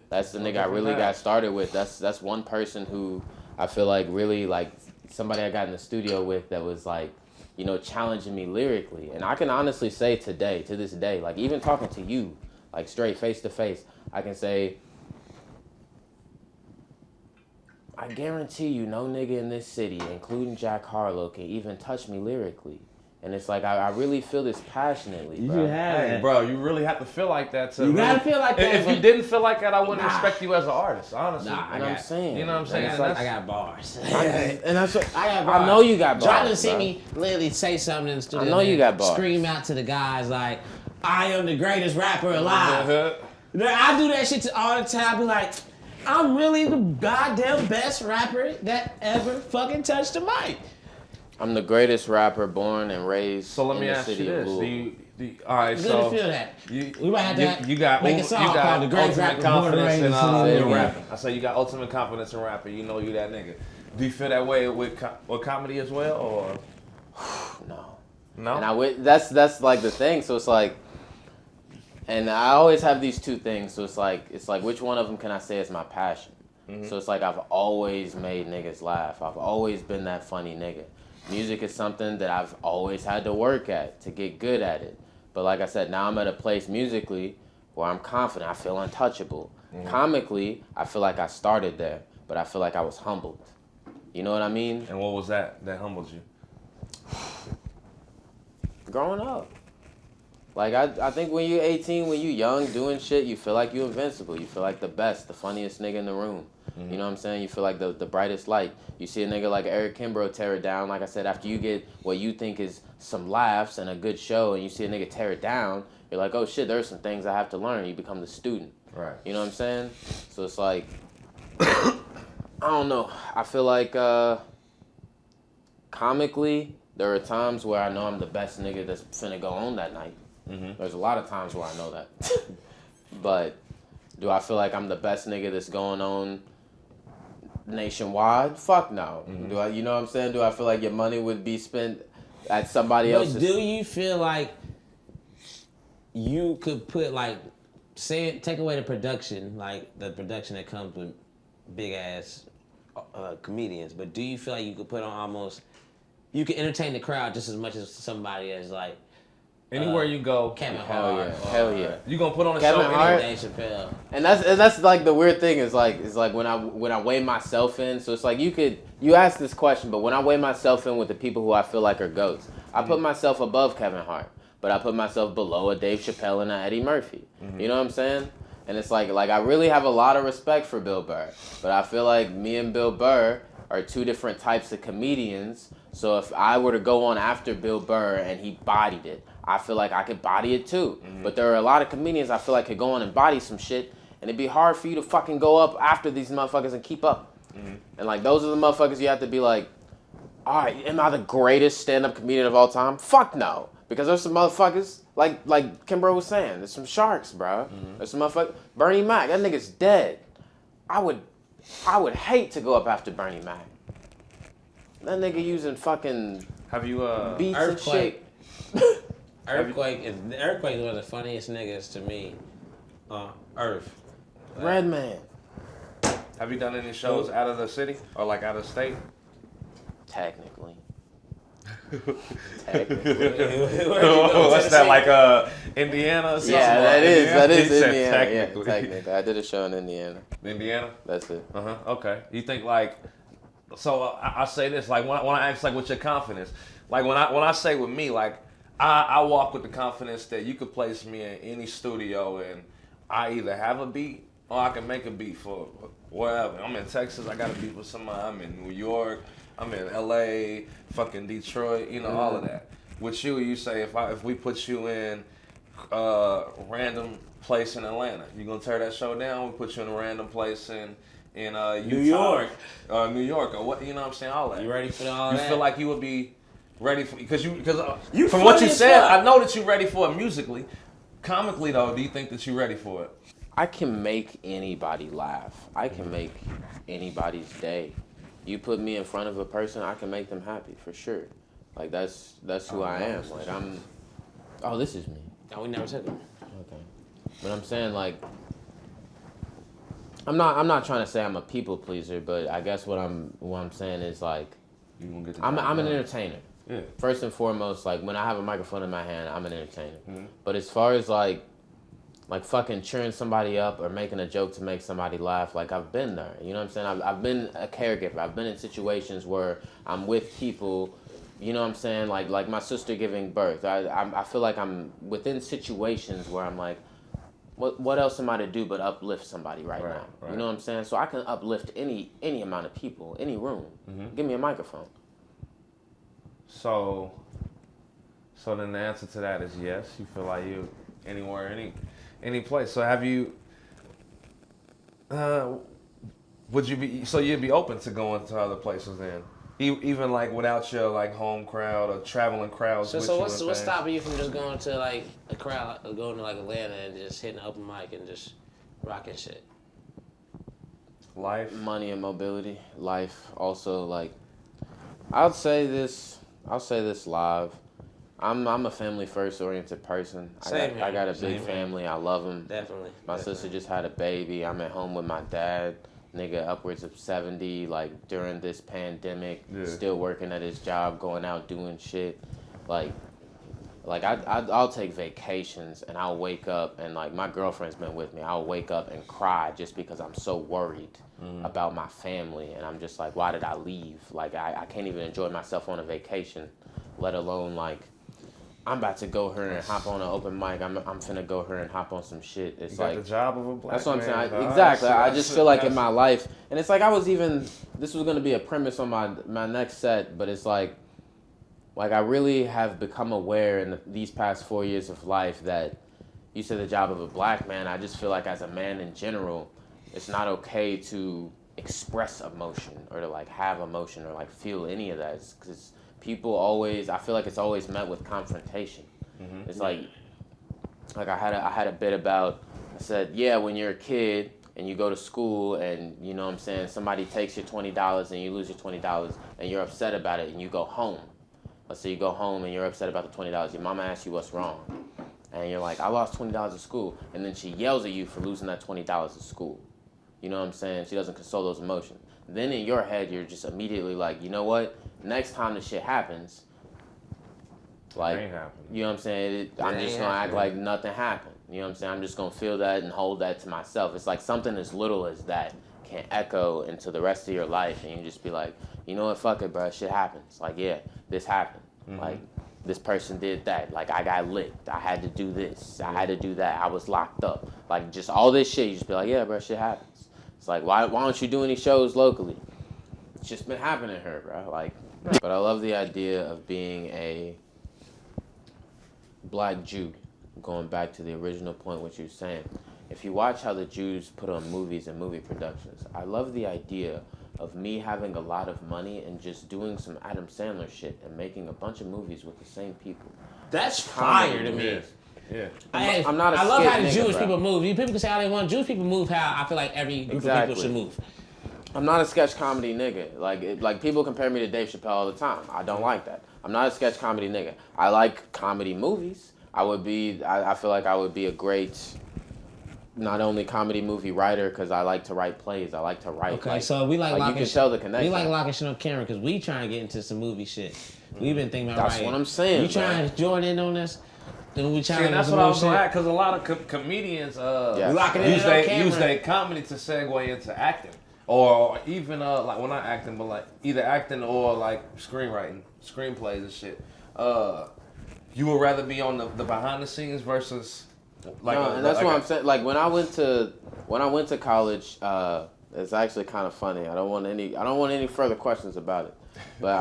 that's the nigga I really got started with. That's one person who I feel like really like somebody I got in the studio with that was like, you know, challenging me lyrically. And I can honestly say to this day, like even talking to you, like straight face to face, I can say, I guarantee you no nigga in this city, including Jack Harlow, can even touch me lyrically. And it's like, I really feel this passionately, bro. You have Hey, it. bro, you really have to feel like that to You really, gotta feel like that, If you but- didn't feel like that, I wouldn't respect you as an artist, honestly. Nah, And I'm saying. You know what I'm saying? And it's like, I got bars. and that's what, I got bars. I know you got bars. Trying to see bro. me literally say something in the studio. I know you and got bars. Scream out to the guys like, I am the greatest rapper alive. Uh-huh. I do that shit all the time. I be like, I'm really the goddamn best rapper that ever fucking touched the mic. I'm the greatest rapper born and raised So let me in the ask you city of this. Louisville. All right, Good so to feel that. You, We might have to you got make a song you got called The Greatest ultimate Rapper Born and confidence Raised in, in the City of in Louisville. rapping. I say you got ultimate confidence in rapping. You know you that nigga. Do you feel that way with comedy as well, or No. no? And that's like the thing. So it's like, and I always have these two things. So it's like which one of them can I say is my passion? So it's like I've always made niggas laugh. I've always been that funny nigga. Music is something that I've always had to work at to get good at it. But like I said, now I'm at a place musically where I'm confident. I feel untouchable. Comically, I feel like I started there, but I feel like I was humbled. You know what I mean? And what was that humbled you? Growing up. Like, I think when you're 18, when you're young, doing shit, you feel like you're invincible. You feel like the best, the funniest nigga in the room. You know what I'm saying? You feel like the brightest light. You see a nigga like Eric Kimbrough tear it down. Like I said, after you get what you think is some laughs and a good show, and you see a nigga tear it down, you're like, oh shit, there's some things I have to learn. You become the student. Right. You know what I'm saying? So it's like, I don't know. I feel like comically, there are times where I know I'm the best nigga that's finna go on that night. There's a lot of times where I know that. But do I feel like I'm the best nigga that's going on nationwide? Fuck no. Do I? You know what I'm saying? Do I feel like your money would be spent at somebody But else's? do you feel like you could put like, take away the production, like the production that comes with big ass comedians, but do you feel like you could put on almost, you could entertain the crowd just as much as somebody as like Anywhere you go, Kevin Hell Hart, yeah, hell yeah. you gonna put on a Kevin show. Hart. Dave Chappelle? And that's like the weird thing is like when I weigh myself in. So it's like you ask this question, but when I weigh myself in with the people who I feel like are goats, I put myself above Kevin Hart, but I put myself below a Dave Chappelle and a Eddie Murphy. You know what I'm saying? And it's like I really have a lot of respect for Bill Burr, but I feel like me and Bill Burr are two different types of comedians. So if I were to go on after Bill Burr and he bodied it, I feel like I could body it too. But there are a lot of comedians I feel like could go on and body some shit, and it'd be hard for you to fucking go up after these motherfuckers and keep up. And like those are the motherfuckers you have to be like, all right, am I the greatest stand-up comedian of all time? Fuck no. Because there's some motherfuckers, like Kimbrough was saying, there's some sharks, bro. There's some motherfuckers. Bernie Mac, that nigga's dead. I would hate to go up after Bernie Mac. That nigga using fucking Have you beats Earthquake. and shit. Earthquake is one of the funniest niggas to me on Earth. Redman. have you done any shows out of the city or like out of state? Technically. What's that like? Indiana? Or something? Yeah, that is He said Indiana. technically. Yeah, technically. I did a show in Indiana. Indiana. That's it. Okay. You think like, so I say this like when I ask like with your confidence, like when I say with me like I walk with the confidence that you could place me in any studio and I either have a beat or I can make a beat for wherever. I'm in Texas, I got a beat with somebody. I'm in New York, I'm in LA, fucking Detroit, you know, all of that. With you say if we put you in random place in Atlanta, you gonna tear that show down? We put you in a random place in Utah, New York, New York, or what? You know what I'm saying? All that. You ready for all You that? feel like you would be ready for because You from what funny you as said, fuck. I know that you're ready for it musically. Comically though, do you think that you're ready for it? I can make anybody laugh. I can make anybody's day. You put me in front of a person, I can make them happy for sure. Like that's who I am. Like I'm. Oh, this is me. No, we never said that. Okay. But I'm saying like. I'm not trying to say I'm a people pleaser, but I guess what I'm saying is like. You gonna get the I'm job an done. entertainer. Yeah. First and foremost, like when I have a microphone in my hand, I'm an entertainer. But as far as like fucking cheering somebody up or making a joke to make somebody laugh, like I've been there. You know what I'm saying? I've been a caregiver. I've been in situations where I'm with people. You know what I'm saying? Like my sister giving birth. I feel like I'm within situations where I'm like, what else am I to do but uplift somebody right now? Right. You know what I'm saying? So I can uplift any amount of people, any room. Give me a microphone. So then the answer to that is yes. You feel like you anywhere, any place. So have you? Would you be? So you'd be open to going to other places then, even like without your like home crowd or traveling crowds. So what's stopping you from just going to like a crowd, or going to like Atlanta and just hitting an open mic and just rocking shit? Life, money, and mobility. Life also like. I'll say this live. I'm a family first oriented person. I got a big family. I love them. Definitely. My sister just had a baby. I'm at home with my dad. Nigga upwards of 70, like during this pandemic, still working at his job, going out doing shit. Like I'll take vacations and I'll wake up and like my girlfriend's been with me. I'll wake up and cry just because I'm so worried about my family, and I'm just like, why did I leave? Like I can't even enjoy myself on a vacation, let alone like I'm about to go here and hop on an open mic. I'm finna go here and hop on some shit. It's you like got the job of a black that's what I'm man, saying. Exactly. I just feel like in my life, and it's like this was gonna be a premise on my next set, but it's like I really have become aware in these past 4 years of life that you said the job of a black man. I just feel like as a man in general, it's not okay to express emotion or to like have emotion or like feel any of that, because people always, I feel like it's always met with confrontation. It's like I had a bit about, I said, yeah, when you're a kid and you go to school and, you know what I'm saying, somebody takes your $20 and you lose your $20 and you're upset about it and you go home. Let's say you go home and you're upset about the $20. Your mama asks you what's wrong. And you're like, I lost $20 at school. And then she yells at you for losing that $20 at school. You know what I'm saying? She doesn't console those emotions. Then in your head, you're just immediately like, you know what? Next time this shit happens, like, you know what I'm saying? I'm just going to act like nothing happened. You know what I'm saying? I'm just going to feel that and hold that to myself. It's like something as little as that can echo into the rest of your life. And you just be like, you know what? Fuck it, bro. Shit happens. Like, yeah, this happened. Like, this person did that. Like, I got licked. I had to do this. I had to do that. I was locked up. Like, just all this shit. You just be like, yeah, bro, shit happens. It's like, why don't you do any shows locally? It's just been happening here, bro. Like, but I love the idea of being a black Jew. Going back to the original point, what you were saying. If you watch how the Jews put on movies and movie productions, I love the idea of me having a lot of money and just doing some Adam Sandler shit and making a bunch of movies with the same people. That's fire to me. Yeah. I'm not a I love how the nigga, Jewish bro. people move. People can say how they want. Jewish people move how I feel like every group of people should move. I'm not a sketch comedy nigga. Like people compare me to Dave Chappelle all the time. I don't like that. I'm not a sketch comedy nigga. I like comedy movies. I feel like I would be a great, not only comedy movie writer, because I like to write plays. I like to write. Okay, so we like you can tell the connection. We like locking shit on camera because we trying to get into some movie shit. We've been thinking about That's what I'm saying. You trying to join in on this? Then we trying. See, that's what I was going to add, because a lot of comedians use their comedy to segue into acting. Or even, like, well, not acting, but like either acting or like screenwriting, screenplays and shit. You would rather be on the behind the scenes versus like. No, and that's what I'm saying. Like when I went to college, it's actually kind of funny. I don't want any further questions about it. But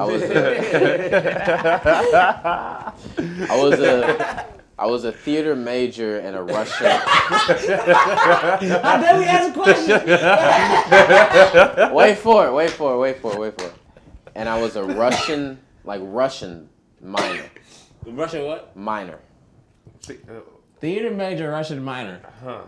I was a theater major and a Russian. I bet we asked a question. Wait for it. And I was a Russian minor. Russian what? Minor. Theater major, Russian minor. Huh.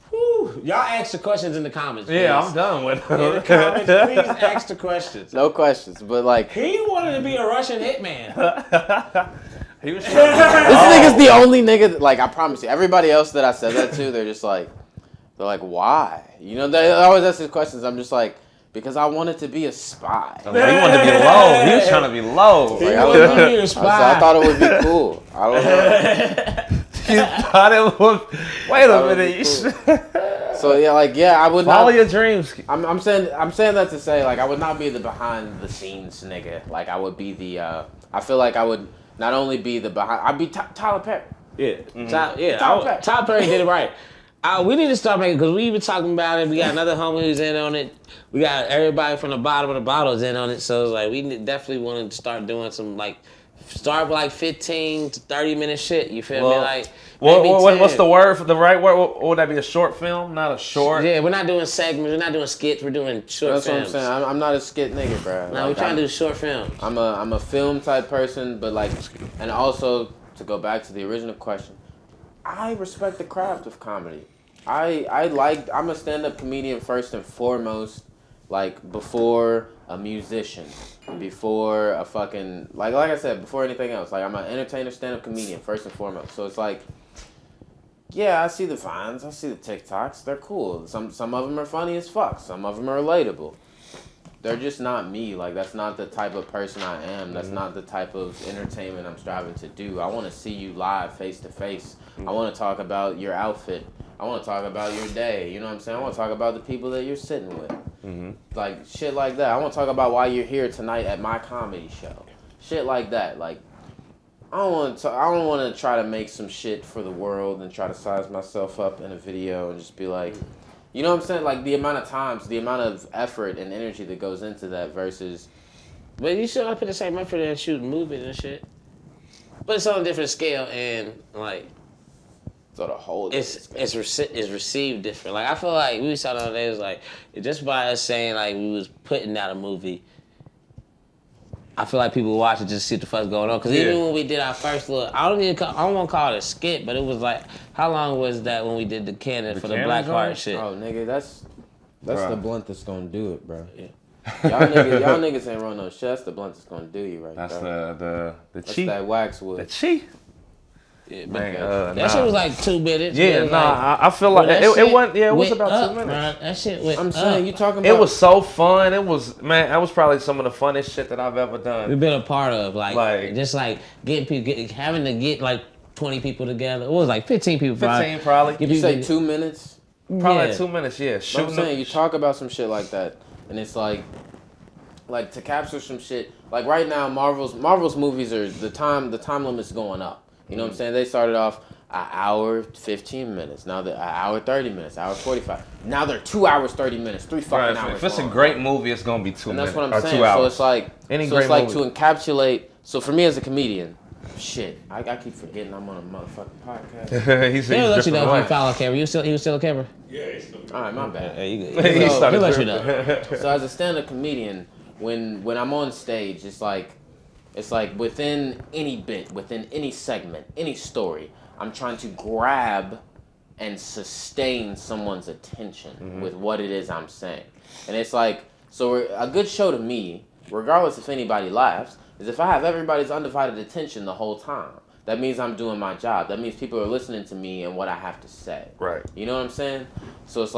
Whew. Y'all ask the questions in the comments. Please. Yeah, I'm done with it. In the comments, please ask the questions. No questions, but like He wanted to be a Russian hitman. He was this nigga's the only nigga that, like, I promise you, everybody else that I said that to, they're like, why? You know, they always ask these questions. I'm just like, because I wanted to be a spy. He wanted to be low. He was trying to be low. Like, I thought it would be cool. I don't know. You thought it was. Wait a minute. So I would Follow not. your dreams. I'm saying that to say, like, I would not be the behind the scenes nigga. Like, I would be the. I feel like I would not only be the behind. I'd be Tyler Perry. Yeah, Tyler Tyler Perry did it right. We need to start making, because we even talking about it. We got another homie who's in on it. We got everybody from the bottom of the bottle is in on it. So it's like we definitely want to start doing some start with 15 to 30-minute shit. You feel me? Like, what's the word for the right word? What would that be? A short film, not a short. Yeah, we're not doing segments. We're not doing skits. We're doing short films. That's what I'm saying. I'm not a skit nigga, bro. No, we're trying to do short films. I'm a film type person, but and also to go back to the original question, I respect the craft of comedy. I'm a stand-up comedian first and foremost, before a musician, before a fucking like I said, before anything else. I'm an entertainer, stand-up comedian first and foremost. So it's I see the Vines, I see the TikToks, they're cool. Some of them are funny as fuck, some of them are relatable. They're just not me. That's not the type of person I am. That's not the type of entertainment I'm striving to do. I want to see you live, face to face. I want to talk about your outfit. I want to talk about your day. You know what I'm saying? I want to talk about the people that you're sitting with. Mm-hmm. Shit like that. I want to talk about why you're here tonight at my comedy show. Shit like that. I don't want to try to make some shit for the world and try to size myself up in a video and just be you know what I'm saying? The amount of times, the amount of effort and energy that goes into that versus... But you still put the same effort in shooting movies and shit. But it's on a different scale and, So the whole... It's received different. I feel like we saw the other day, it was just by us saying, we was putting out a movie, I feel like people watch it just to see what the fuck's going on. Because even when we did our first look, I don't want to call it a skit, but it was how long was that when we did the Cannon for the Black Heart shit? Oh, nigga, that's the blunt that's gonna do it, bro. Yeah. y'all niggas ain't run no shit. That's the blunt that's gonna do you right that's there. The that's cheat. that waxwood. The cheat. Yeah, man, that shit was 2 minutes. Yeah, I feel like it went. Yeah, it was about 2 minutes. Bro, that shit went I'm saying, you talking about... It was so fun. It was, that was probably some of the funnest shit that I've ever done. We've been a part of, just getting people, having to get 20 people together. It was 15 people. 15 probably. You say 2 minutes? Probably 2 minutes. Yeah. I'm saying, you talk about some shit like that, and it's like to capture some shit. Right now, Marvel's movies are the time limit's going up. You know what I'm saying? They started off an hour, 15 minutes. Now they're an hour, 30 minutes, hour 45. Now they're 2 hours, 30 minutes, three fucking hours. If it's a great movie, it's going to be 2 minutes. And that's what I'm saying. 2 hours. So it's to encapsulate. So for me as a comedian, shit, I keep forgetting I'm on a motherfucking podcast. He's let you know if you follow camera. He was still a camera? Yeah, he's still. All right, my bad. Yeah, you good. He'll let you know. So as a stand-up comedian, when I'm on stage, it's within any bit, within any segment, any story, I'm trying to grab and sustain someone's attention with what it is I'm saying. And it's so a good show to me, regardless if anybody laughs, is if I have everybody's undivided attention the whole time. That means I'm doing my job. That means people are listening to me and what I have to say. Right. You know what I'm saying? So it's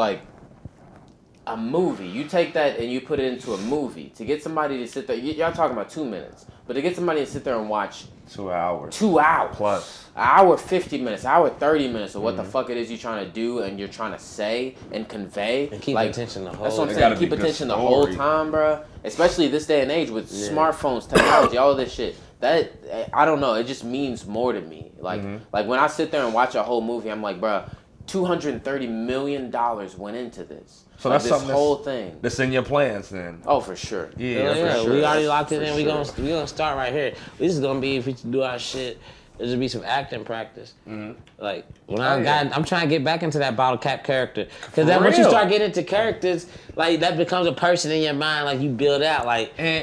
a movie. You take that and you put it into a movie. To get somebody to sit there, y'all talking about 2 minutes, but to get somebody to sit there and watch 2 hours. 2 hours. Plus. An hour 50 minutes, hour 30 minutes of what the fuck it is you're trying to do and you're trying to say and convey. And keep attention the whole time. That's what I'm saying. Keep attention the whole time, bro. Especially this day and age with smartphones, technology, all of this shit. That, I don't know, it just means more to me. Like when I sit there and watch a whole movie, I'm like, bro, $230 million went into this. So that's this something whole thing. That's in your plans then. Oh, for sure. Yeah, for sure. We already locked it in. We sure. gonna start right here. This is gonna be, if we do our shit, there's gonna be some acting practice. I'm trying to get back into that bottle cap character. Because then once you start getting into characters, that becomes a person in your mind, you build out.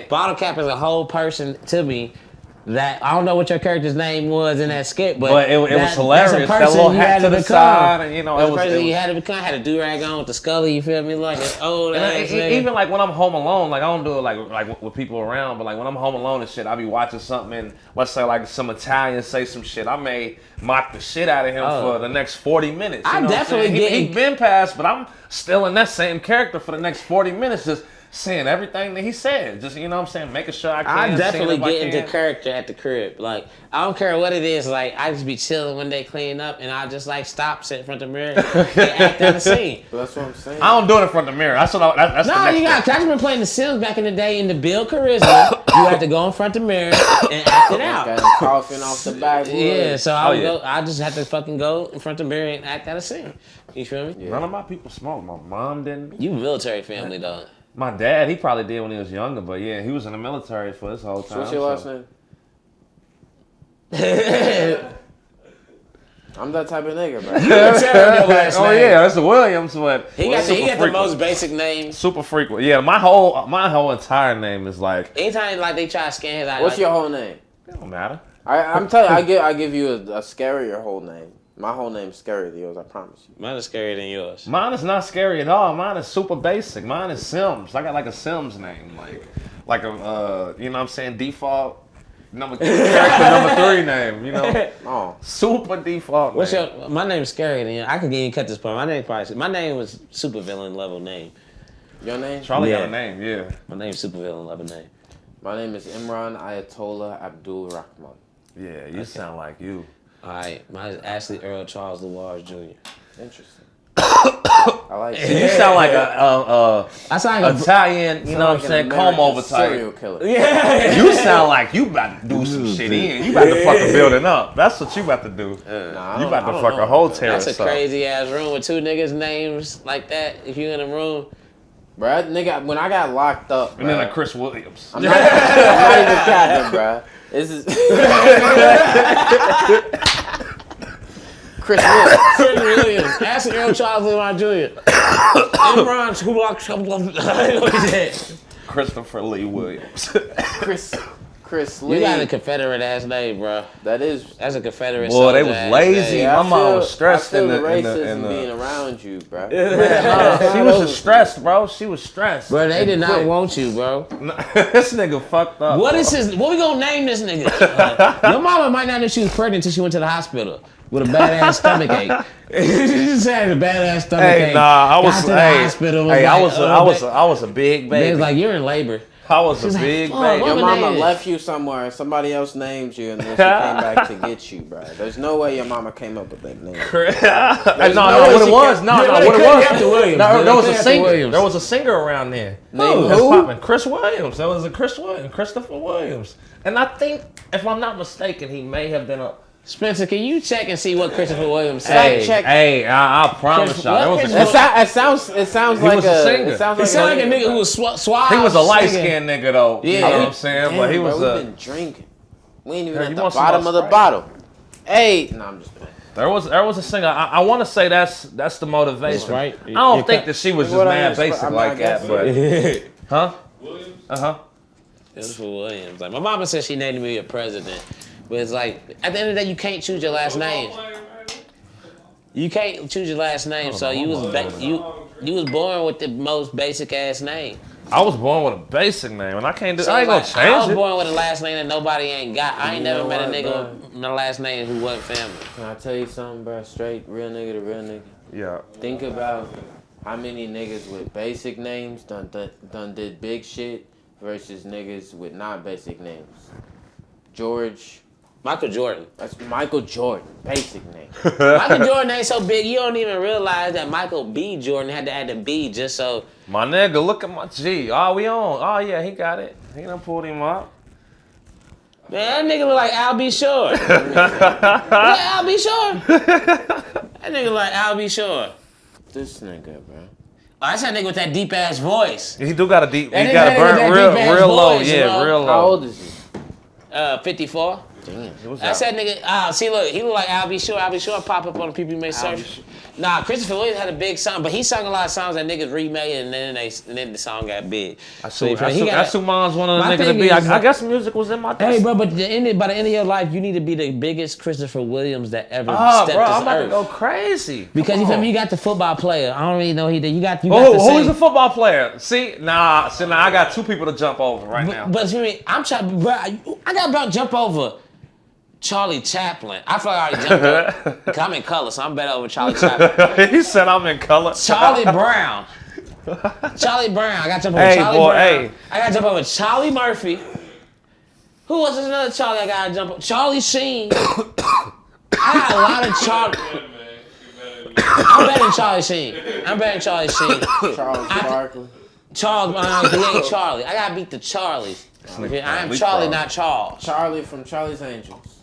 Bottle cap is a whole person to me. That I don't know what your character's name was in that skit, but it was hilarious. That little hat to the side, and you had to become. Had a do-rag on with the scully. You feel me? It's old ass. Even when I'm home alone, I don't do it like with people around, but when I'm home alone and shit, I be watching something and let's say some Italian say some shit. I may mock the shit out of him for the next 40 minutes. I definitely get. He's been past, but I'm still in that same character for the next 40 minutes. Just saying everything that he said. Just, you know what I'm saying, making sure I can. I definitely seeing if get I into can. character at the crib. Like, I don't care what it is. Like, I just be chilling one day, cleaning up, and I just like stop, sit in front of the mirror, and act out the scene. But that's what I'm saying. I don't do it in front of the mirror. That's the No, next you got. thing. Cause I been playing The Sims back in the day in the Build Charisma. You had to go in front of the mirror and act it out. Got him coughing off the backwood. Yeah, so I would yeah. go. I just had to fucking go in front of the mirror and act out a scene. You feel me? Yeah. None of my people smoke. My mom didn't. You military family though. My dad, he probably did when he was younger, but yeah, he was in the military for this whole So time. what's your last name? I'm that type of nigga, bro. Oh yeah, that's the Williams, but He got the frequent. most basic names. Super frequent. Yeah, my whole entire name is like. Anytime like they try to scan his eye, What's like, your whole name? It don't matter. I'm telling you, I give you a scarier whole name. My whole name's scarier than yours, I promise you. Mine is scarier than yours. Mine is not scary at all. Mine is super basic. Mine is Sims. I got like a Sims name, like a you know what I'm saying, default character number 3 name. You know, Oh, super default. What's name. your? My name's scarier than yours. I could even cut this part. My name was super villain level name. your name? Charlie Yeah. got a name, yeah. My name's super villain level name. My name is Imran Ayatollah Abdul Rahman. Yeah, you sound like you. All right, mine is Ashley Earl Charles Lewars Jr. Interesting. I like it. You sound like a I sound like Italian, you know what I'm saying, comb over serial type. killer. Yeah. You sound like you about to do some shit in. You about to fuck a building up. That's what you about to do. Nah, I You don't- about I to don't fuck know. a whole terrace That's a up. crazy ass room with 2 niggas' names like that. If you in a room, Bruh, nigga, when I got locked up, And then bruh, a Chris Williams. I'm not even capping, bruh. This is Chris Williams. Chris Williams, Ashley Earl Charles Lewars Jr. Imran who locks up. I know he said. Christopher Lee Williams. Chris Lee. You got a Confederate ass name, bro. That is. That's a Confederate. Boy, they soldier was ass lazy. name. My mom was stressed I feel in the the- racism being around you, bruh. She was just stressed, bro. She was stressed. Bro, they did not Quick. want you, bro. This nigga fucked up. What bro. is his? What we gonna name this nigga? Your mama might not know she was pregnant until she went to the hospital with a badass stomach ache. She just had a badass stomach ache. Hey, nah, I was. Got to the Hey, hospital. hey, I like, was a big They baby. was like, you're in labor. I was a She's like, big fuck, baby. what Your my mama name is? left you somewhere and somebody else named you and then she came back to get you, bruh. There's no way your mama came up with that name. No, no what it she was. can't- No, Yeah, no, they what it couldn't was. have the Williams. No, They there was couldn't a have the singer. Williams. There was a singer around there. Name That's who? popping. Chris Williams. There was a Chris Williams, Christopher Williams. And I think, if I'm not mistaken, he may have been a. Spencer, can you check and see what Christopher Williams said? Fact check. Hey, I promise Chris- y'all. There what was Chris- a, It sounds He like was a singer. It sounds He like sounded like a nigga who was suave. he was a light singing. skinned nigga though. You Yeah. know what I'm saying? But he Damn, was bro, a. we've been drinking. We ain't even Hey, at you the want some bottom more of the Sprite? bottle. Hey, no, I'm just playing. There was a singer. I want to say that's the motivation. That's right. I don't You think cut- that she was just What I mad am, basic I mean, like I guess that, but huh? Williams? Christopher Williams. Like my mama said, she named me a president, but it's like at the end of the day, you can't choose your last name. You can't choose your last name, so you was born with the most basic ass name. I was born with a basic name, and I can't do. So I ain't gonna like, I was change it. born with a last name that nobody ain't got. I ain't You never know met a what, nigga with my last name who wasn't family. Can I tell you something, bro? Straight, real nigga to real nigga. Yeah. Think about how many niggas with basic names done did big shit versus niggas with not basic names. George, Michael Jordan. that's Michael Jordan, basic name. Michael Jordan ain't so big, you don't even realize that Michael B. Jordan had to add the B just so. My nigga, look at my G. Oh, we on. Oh yeah, he got it. He done pulled him up. Man, that nigga look like Al B. Shore. Like Al B. Shore. That nigga like Al B. Shore. This nigga, bro. Oh, that's that nigga with that deep ass voice. He do got a deep. He That got to nigga burn got that real, deep-ass real low. voice, Yeah, bro. real How low. old is he? 54. Damn. What's That's that? that nigga. See, look, he look like Al B. Shore. Al B. Shore pop up on the people you may search. Nah, Christopher Williams had a big song, but he sung a lot of songs that niggas remade, and then the song got big. That's you feel me? He got- who mom's one of the My niggas to thing be. is, I guess music was in my. Hey, bro, but by the end of your life, you need to be the biggest Christopher Williams that ever Oh, stepped bro, this I'm about to earth. go crazy. Because Come you feel on. me? You got the football player. I don't really know he did. You got the Who's same. a football player? See, now I got two people to jump over right now. But for me, I'm trying. Bro, I got about to jump over Charlie Chaplin. I feel like I already jumped over. 'Cause I'm in color, so I'm better over Charlie Chaplin. He said I'm in color. Charlie Brown. Charlie Brown. I got to jump over Hey, Charlie boy, Brown. hey. I got to jump over Charlie Murphy. Who was another Charlie I got to jump over? Charlie Sheen. I got a lot of Charlie. I'm better than Charlie Sheen. Charles Barkley. Charles, he ain't Charlie. I got to beat the Charlies. I am Charlie, not Charles. Charlie from Charlie's Angels.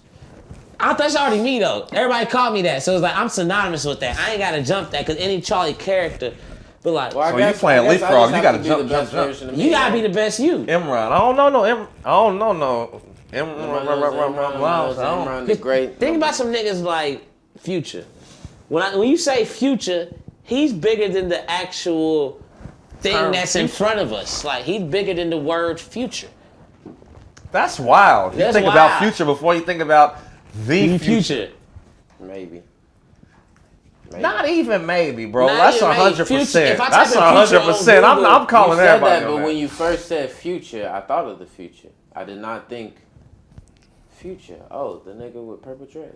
I thought that's already me though. Everybody called me that, so it's like I'm synonymous with that. I ain't gotta jump that because any Charlie character, but like, Well, So you playing leapfrog, you gotta jump. you gotta be the best you. Imran. I don't know. Imran the great. Think about some niggas like Future. When you say Future, he's bigger than the actual thing that's in front of us. Like he's bigger than the word future. That's wild. You That's think wild. about future before you think about the future. Maybe. Not even maybe, bro. Not That's even maybe. 100%. Future- if I type That's in future on 100%. I'm Google, calling You said everybody. that, on but that. when you first said future, I thought of the future. I did not think future. Oh, the nigga with purple dreads.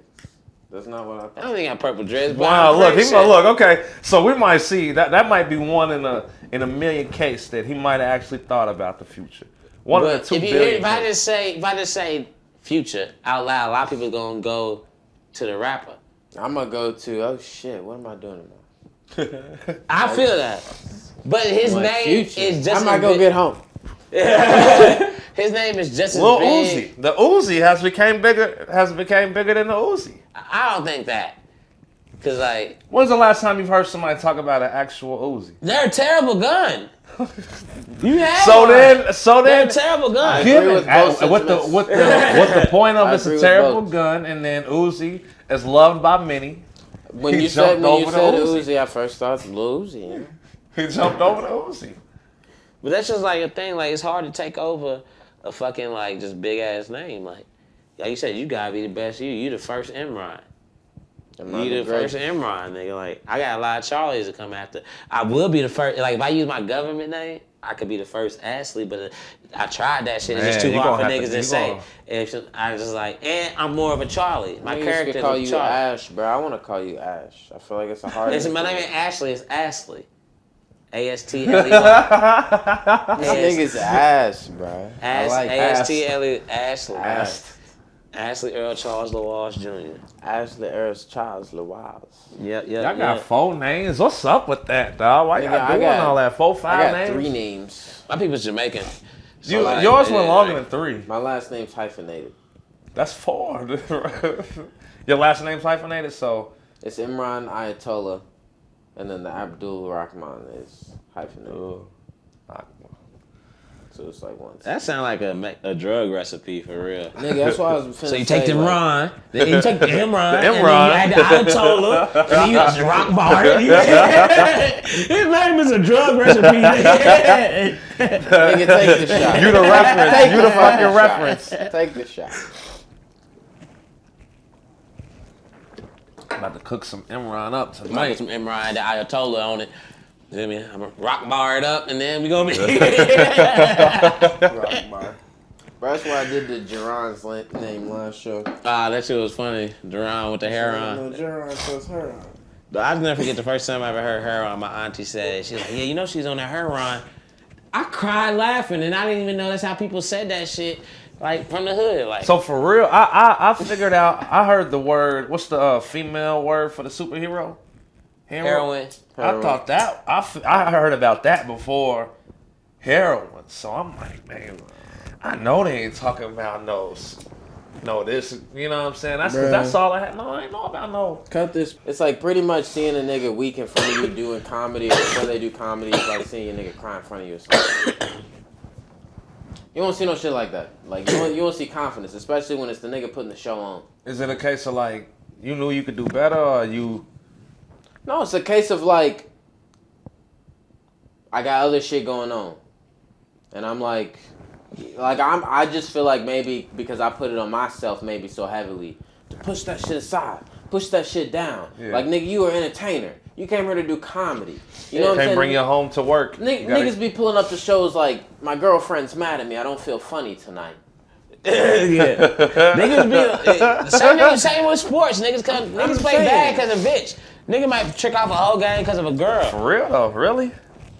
That's not what I I thought. don't think I got purple dreads. But Wow, I'm look, pretty look, okay. So we might see that might be one in a million case that he might have actually thought about the future. One of the But 2 if you billion. hear, if I just say future out loud, a lot of people gonna go to the rapper. I'm gonna go to. Oh shit! What am I doing tomorrow? I feel that. But his Like name Future. is just I might as go big- get home. His name is just as Lil big. Uzi. The Uzi has became bigger than the Uzi. I don't think that. Cause like When's the last time you've heard somebody talk about an actual Uzi? they're a terrible gun. You have So one. then They're a terrible gun. agree with both what the point of I it's agree a with terrible both. gun, and then Uzi is loved by many. When He you said jumped over the Uzi, I first thought Lil Uzi. You know? He jumped over the Uzi. But that's just like a thing. Like it's hard to take over a fucking like just big ass name. Like you said, you gotta be the best. You the first Imran. You the first Imran, nigga. Like I got a lot of Charlies to come after. I will be the first. Like if I use my government name, I could be the first Ashley. But I tried that shit. It's just Man, too you hard for gonna have niggas to- to you say. gonna- And it's just, I was just like, and I'm more of a Charlie. My Niggas character could call is you Charlie. Ash, bro. I want to call you Ash. I feel like it's a hard. Listen, my name ain't Ashley. It's Ashley. Astley. This nigga's Ash, bro. I like Astley. Ashley. Ash. Ashley Earl Charles Lawash Jr. Ashley Earls Charles Lawaz. Yep. Y'all got 4 names. What's up with that, dog? Why y'all Nigga, I doing got- all that? 4, 5 I got names? 3 names. My people's Jamaican. You, like, yours yeah, went longer like- than 3. My last name's hyphenated. That's 4. Your last name's hyphenated, so It's Imran Ayatollah, and then the Abdul Rahman is hyphenated. So it's like one. That sounds like a drug recipe for real. Nigga, that's why I was finna So you take say, the like, Ron, then you take the Imran, The and then Imran. you add the Ayatollah, and then you got the rock bar. His name is a drug recipe. Nigga, take the shot. you the reference. Take You the fucking shot. reference. Take the shot. About to cook some Imran up Might tonight. get some Imran, the Ayatollah on it. You know what I mean? I'm gonna rock bar it up, and then we gonna be. Rock bar. Bro, that's why I did the Jerron's name last show. That shit was funny. Duran with the hair on. No, Jerron says her on. But I'll never forget the first time I ever heard her on. My auntie said it. She was like, yeah, you know she's on that her on. I cried laughing, and I didn't even know that's how people said that shit, like from the hood. Like, So for real, I figured out. I heard the word. What's the female word for the superhero? heroin. I thought that I heard about that before heroin. So I'm like, man, I know they ain't talking about no this. You know what I'm saying? That's all I had. No, I ain't know about no. Cut this. It's like pretty much seeing a nigga weak in front of you doing comedy, or before they do comedy, it's like seeing a nigga cry in front of you or something. You won't see no shit like that. Like, you won't see confidence, especially when it's the nigga putting the show on. Is it a case of like you knew you could do better, or you? No, it's a case of like, I got other shit going on. And I'm like I just feel like maybe because I put it on myself maybe so heavily to push that shit aside, push that shit down. Yeah. Like, nigga, you are an entertainer. You came here to do comedy. You know what I'm Can't saying? bring you home to work. Niggas be pulling up to shows like, my girlfriend's mad at me. I don't feel funny tonight. Yeah. Niggas be same with sports. Niggas play saying. bad because of bitch. Nigga might trick off a whole game because of a girl. For real though, really?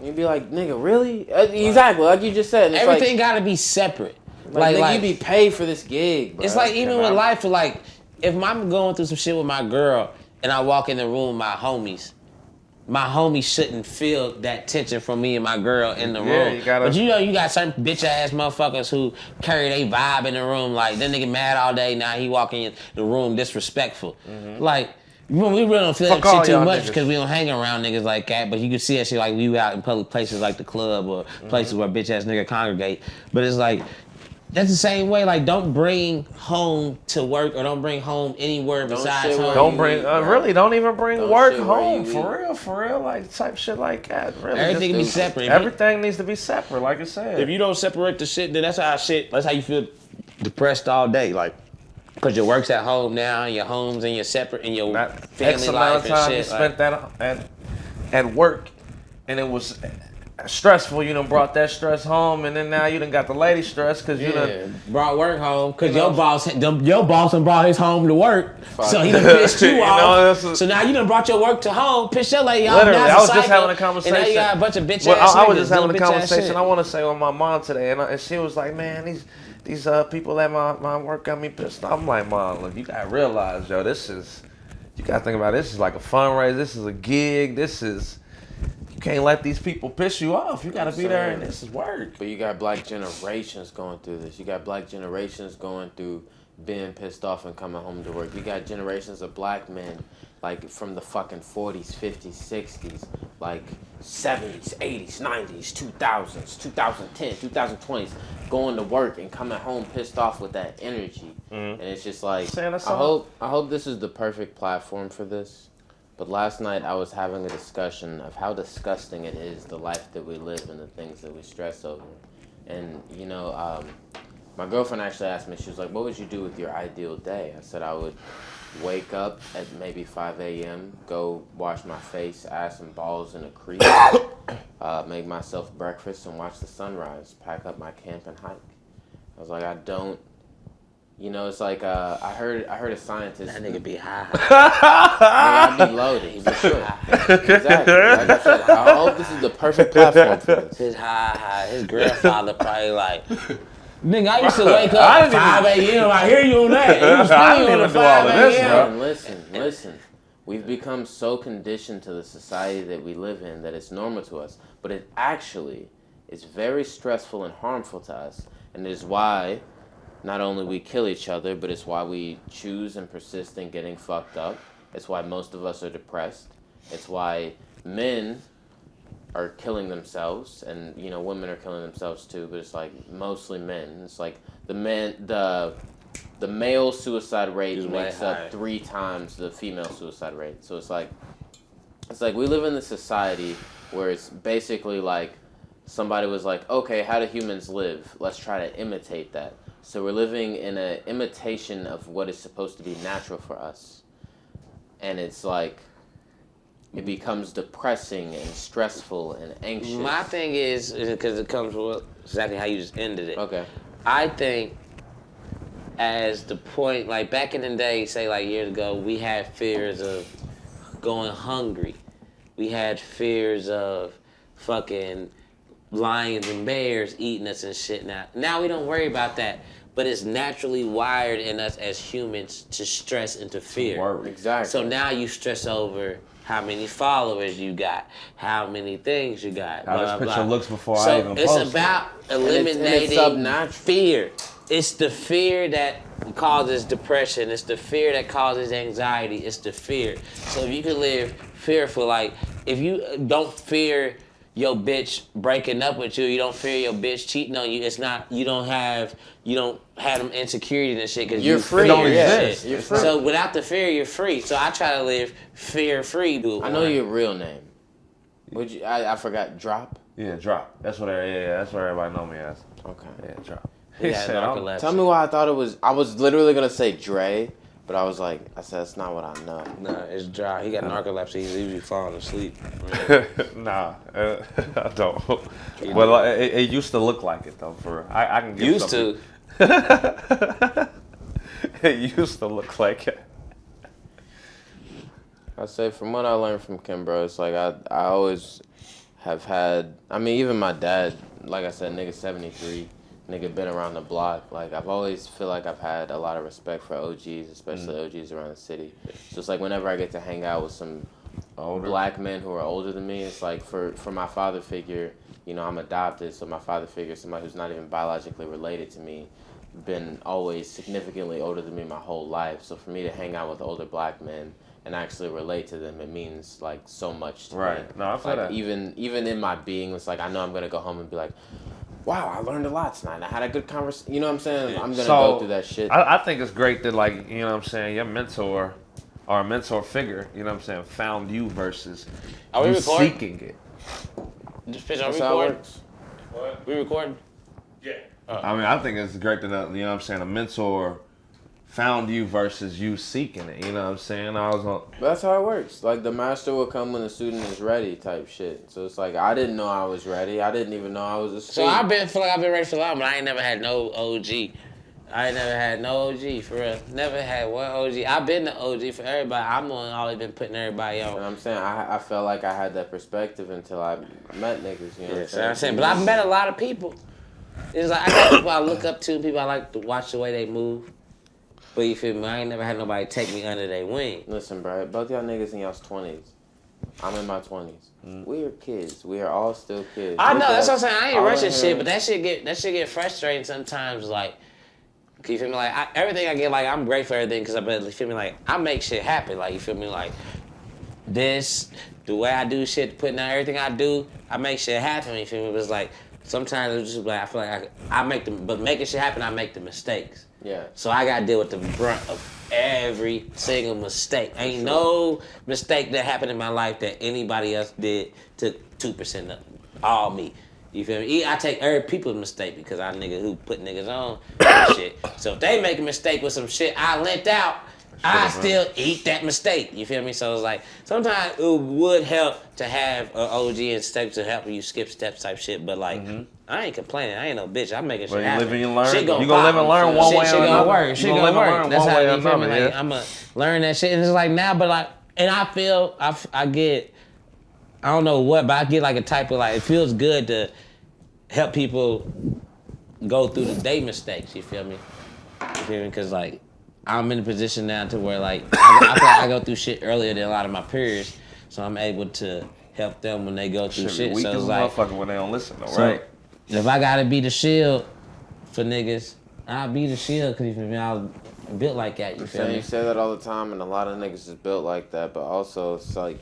You'd be like, nigga, really? Exactly, like you just said. It's Everything gotta be separate. like nigga, you be paid for this gig, bro. It's like even with life, like if I'm going through some shit with my girl and I walk in the room with my homies shouldn't feel that tension from me and my girl in the room. You gotta, but you got certain bitch ass motherfuckers who carry they vibe in the room. Like, that nigga mad all day, now he walking in the room disrespectful. Like, we really don't feel that shit too much because we don't hang around niggas like that. But you can see that shit like we out in public places like the club or places where bitch ass nigga congregate. But it's like, that's the same way. Like, don't bring home to work or don't bring home anywhere besides home. Don't bring, really, don't even bring work home. For real, like type shit like that. Really, everything can be separate. Everything needs to be separate, like I said. If you don't separate the shit, then that's how you feel depressed all day. Like, because your work's at home now, and your home's and you're separate, and your family life and shit. Time you spent that at work, and it was stressful. You done brought that stress home, and then now you done got the lady stress because you done brought work home because your boss done brought his home to work, so he done pissed you off. So now you done brought your work to home, pissed your lady off. Literally, I was just having a conversation. And now you got a bunch of bitch ass I was just having a conversation. Shit. I want to say with my mom today, and she was like, "Man, these people at my work got me pissed off." I'm like, "Mom, look, you gotta realize, yo, you gotta think about it. This is like a fundraiser. This is a gig. You can't let these people piss you off. You gotta be there, and this is work." But you got black generations going through this. You got black generations going through being pissed off and coming home to work. You got generations of black men, like from the fucking 40s, 50s, 60s, like 70s, 80s, 90s, 2000s, 2010s, 2020s, going to work and coming home pissed off with that energy. And it's just like, I hope this is the perfect platform for this. But last night I was having a discussion of how disgusting it is, the life that we live and the things that we stress over. And, my girlfriend actually asked me, she was like, what would you do with your ideal day? I said I would wake up at maybe 5 a.m., go wash my face, ass and balls in a creek, make myself breakfast and watch the sunrise, pack up my camp and hike. I was like, I don't. It's like I heard a scientist. That nigga be high. I'd be loaded. He's just sure. Exactly. I hope this is the perfect platform for this. His his grandfather probably like, nigga, I used to wake up at 5 a.m. I hear you on that. He was I didn't even do all of this, bro. Listen. We've become so conditioned to the society that we live in that it's normal to us, but it actually is very stressful and harmful to us, and it is why not only we kill each other, but it's why we choose and persist in getting fucked up. It's why most of us are depressed. It's why men are killing themselves, and women are killing themselves too. But it's like mostly men. It's like the male suicide rate makes up 3 times the female suicide rate. So it's like we live in this society where it's basically like somebody was like, okay, how do humans live? Let's try to imitate that. So we're living in an imitation of what is supposed to be natural for us. And it's like, it becomes depressing and stressful and anxious. My thing is, because it comes with exactly how you just ended it. Okay. I think as the point, like back in the day, say like years ago, we had fears of going hungry. We had fears of fucking lions and bears eating us and shit now. Now we don't worry about that, but it's naturally wired in us as humans to stress and to fear. Exactly. So now you stress over how many followers you got, how many things you got. How this picture looks before so I even post it. So it's about eliminating fear. It's the fear that causes depression. It's the fear that causes anxiety. It's the fear. So if you can live fearful, like if you don't fear your bitch breaking up with you, you don't fear your bitch cheating on you. It's not, you don't have them insecurities and shit because you're free. Don't exist. You're free. So without the fear, you're free. So I try to live fear-free. I know your real name. Would you? I forgot. Drop. Yeah, Drop. That's what everybody know me as. Okay. Yeah, Drop. Tell me why I thought it was. I was literally gonna say Dre, but I said that's not what I know. Nah, it's Dry. He got narcolepsy. He's usually falling asleep. Nah, I don't. Well, it used to look like it though. I can give used to. It used to look like it. I say from what I learned from Kim, bro, it's like I always have had. I mean, even my dad. Like I said, nigga 73. Nigga been around the block. Like I've always feel like I've had a lot of respect for OGs, especially OGs around the city. So it's like whenever I get to hang out with some black men who are older than me, it's like for my father figure, you know, I'm adopted, so my father figure, somebody who's not even biologically related to me, been always significantly older than me my whole life. So for me to hang out with older black men and actually relate to them, it means like so much to me. Right. No, I feel like that. Even in my being, it's like I know I'm gonna go home and be like, wow, I learned a lot tonight. I had a good conversation. You know what I'm saying? I'm gonna go through that shit. I think it's great that, like, you know what I'm saying, your mentor or a mentor figure, you know what I'm saying, found you versus Are we you recording? seeking it. Just are we That's how it recording? works. What? We recording? Yeah. I mean, I think it's great that, you know what I'm saying, a mentor found you versus you seeking it. You know what I'm saying? But that's how it works. Like the master will come when the student is ready, type shit. So it's like I didn't know I was ready. I didn't even know I was a student. So feel like I've been ready for a long, but I ain't never had no OG. I ain't never had no OG for real. Never had one OG. I've been the OG for everybody. I'm the one always been putting everybody on. And I'm saying I felt like I had that perspective until I met niggas. You know what I'm saying? But I've met a lot of people. It's like I got people I look up to, people I like to watch the way they move. But you feel me? I ain't never had nobody take me under their wing. Listen, bro, both y'all niggas in y'all's 20s. I'm in my 20s. We are kids. We are all still kids. I know, that's what I'm saying. I ain't all rushing in shit, here- but that shit get frustrating sometimes. Like, you feel me? Like everything I get, like I'm great for everything because you feel me? Like I make shit happen. Like you feel me? Like this, the way I do shit, putting out everything I do, I make shit happen. You feel me? But it's like sometimes it's just like I feel like I make them, but making shit happen, I make the mistakes. Yeah. So I gotta deal with the brunt of every single mistake. Ain't no mistake that happened in my life that anybody else did took 2% of. All me. You feel me? I take every people's mistake because I nigga who put niggas on and shit. So if they make a mistake with some shit I lent out, I still eat that mistake. You feel me? So it's like sometimes it would help to have an OG and steps to help you skip steps type shit. But like I ain't complaining. I ain't no bitch. I'm making shit Well, you happen. live and you learn. Shit You gonna gonna live and learn one way or Shit gonna another. work. Shit You gonna live and work. learn That's one how way or you feel me. another, Like yeah. I'ma learn that shit. And it's like now, but like, and I feel I get. I don't know what, but I get like a type of like it feels good to help people go through the day mistakes. You feel me? You feel me? Because like I'm in a position now to where like I feel like I go through shit earlier than a lot of my peers, so I'm able to help them when they go through shit. Weak So as it's a like motherfucker when they don't listen, though, so right? if I gotta be the shield for niggas, I'll be the shield because you feel me? I was built like that. You feel So me? you say that all the time, and a lot of niggas is built like that. But also, it's like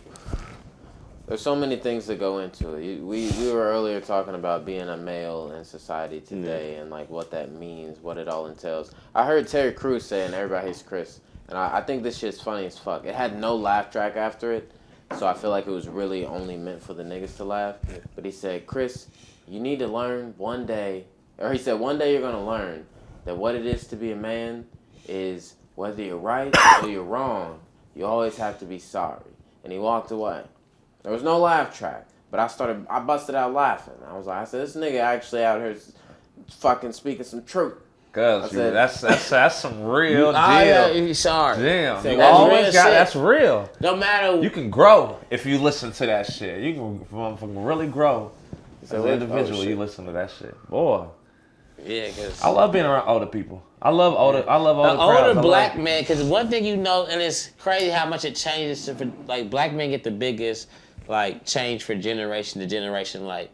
there's so many things that go into it. We were earlier talking about being a male in society today, and like what that means, what it all entails. I heard Terry Crews saying everybody hates Chris, and I think this shit's funny as fuck. It had no laugh track after it, so I feel like it was really only meant for the niggas to laugh. But he said, Chris, you need to learn one day, or he said one day you're gonna learn that what it is to be a man is whether you're right or you're wrong, you always have to be sorry. And he walked away. There was no laugh track, but I busted out laughing. I said, this nigga actually out here fucking speaking some truth. Cause I said- that's some real deal. Yeah, sorry. Damn, So you that's always real got shit. that's real. No matter You can grow if you listen to that shit. You can motherfucking really grow as So an what- individual. oh, shit. You listen to that shit, boy. yeah, because I love being around older people. I love older. I love older an crowds. older I black love- man, because one thing you know, and it's crazy how much it changes. Like black men get the biggest like change for generation to generation. Like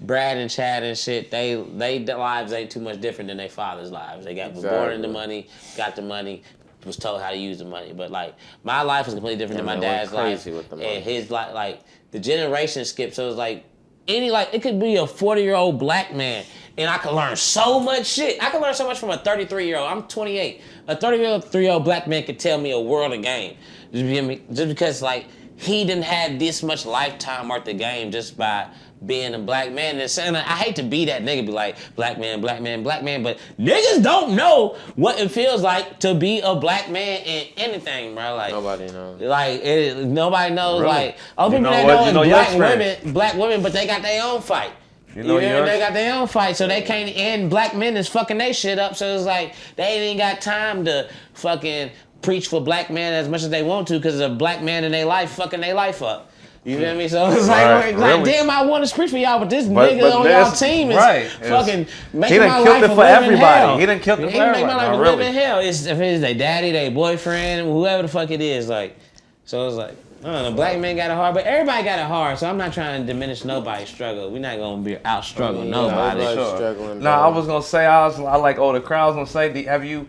Brad and Chad and shit, their lives ain't too much different than their father's lives. They was born into money, got the money, was told how to use the money. But like my life is completely different than my they went dad's life, crazy with the money. and his life. Like the generation skip, so it's like. It could be a 40-year-old black man, and I could learn so much shit. I could learn so much from a 33-year-old. I'm 28. A 33-year-old black man could tell me a world of game. Just because, like, he didn't have this much lifetime worth of game just by being a black man. And I hate to be that nigga, be like, black man, black man, black man, but niggas don't know what it feels like to be a black man in anything, bro. Like, Nobody knows. like nobody knows. Really? Like all You people know that what? know You is know your black women, but they got their own fight. You know feel me? yours? They got their own fight, so they can't. And black men is fucking they shit up. So it's like they ain't even got time to fucking preach for black men as much as they want to, because a black man in their life fucking their life up. You feel me? So it's Right, like really. damn, I want to preach for y'all, but this But nigga on y'all that's- team is right. fucking He making done my killed life it a for living everybody. hell. He done killed it for He make everybody. my life Not a really. living hell. If it's their daddy, their boyfriend, whoever the fuck it is, like. So it's like, I don't know, black men got it hard, but everybody got it hard. So I'm not trying to diminish nobody's struggle. We're not gonna be out struggle nobody. nobody's struggling. No, I was gonna say I like the crowd's gonna say. Have you?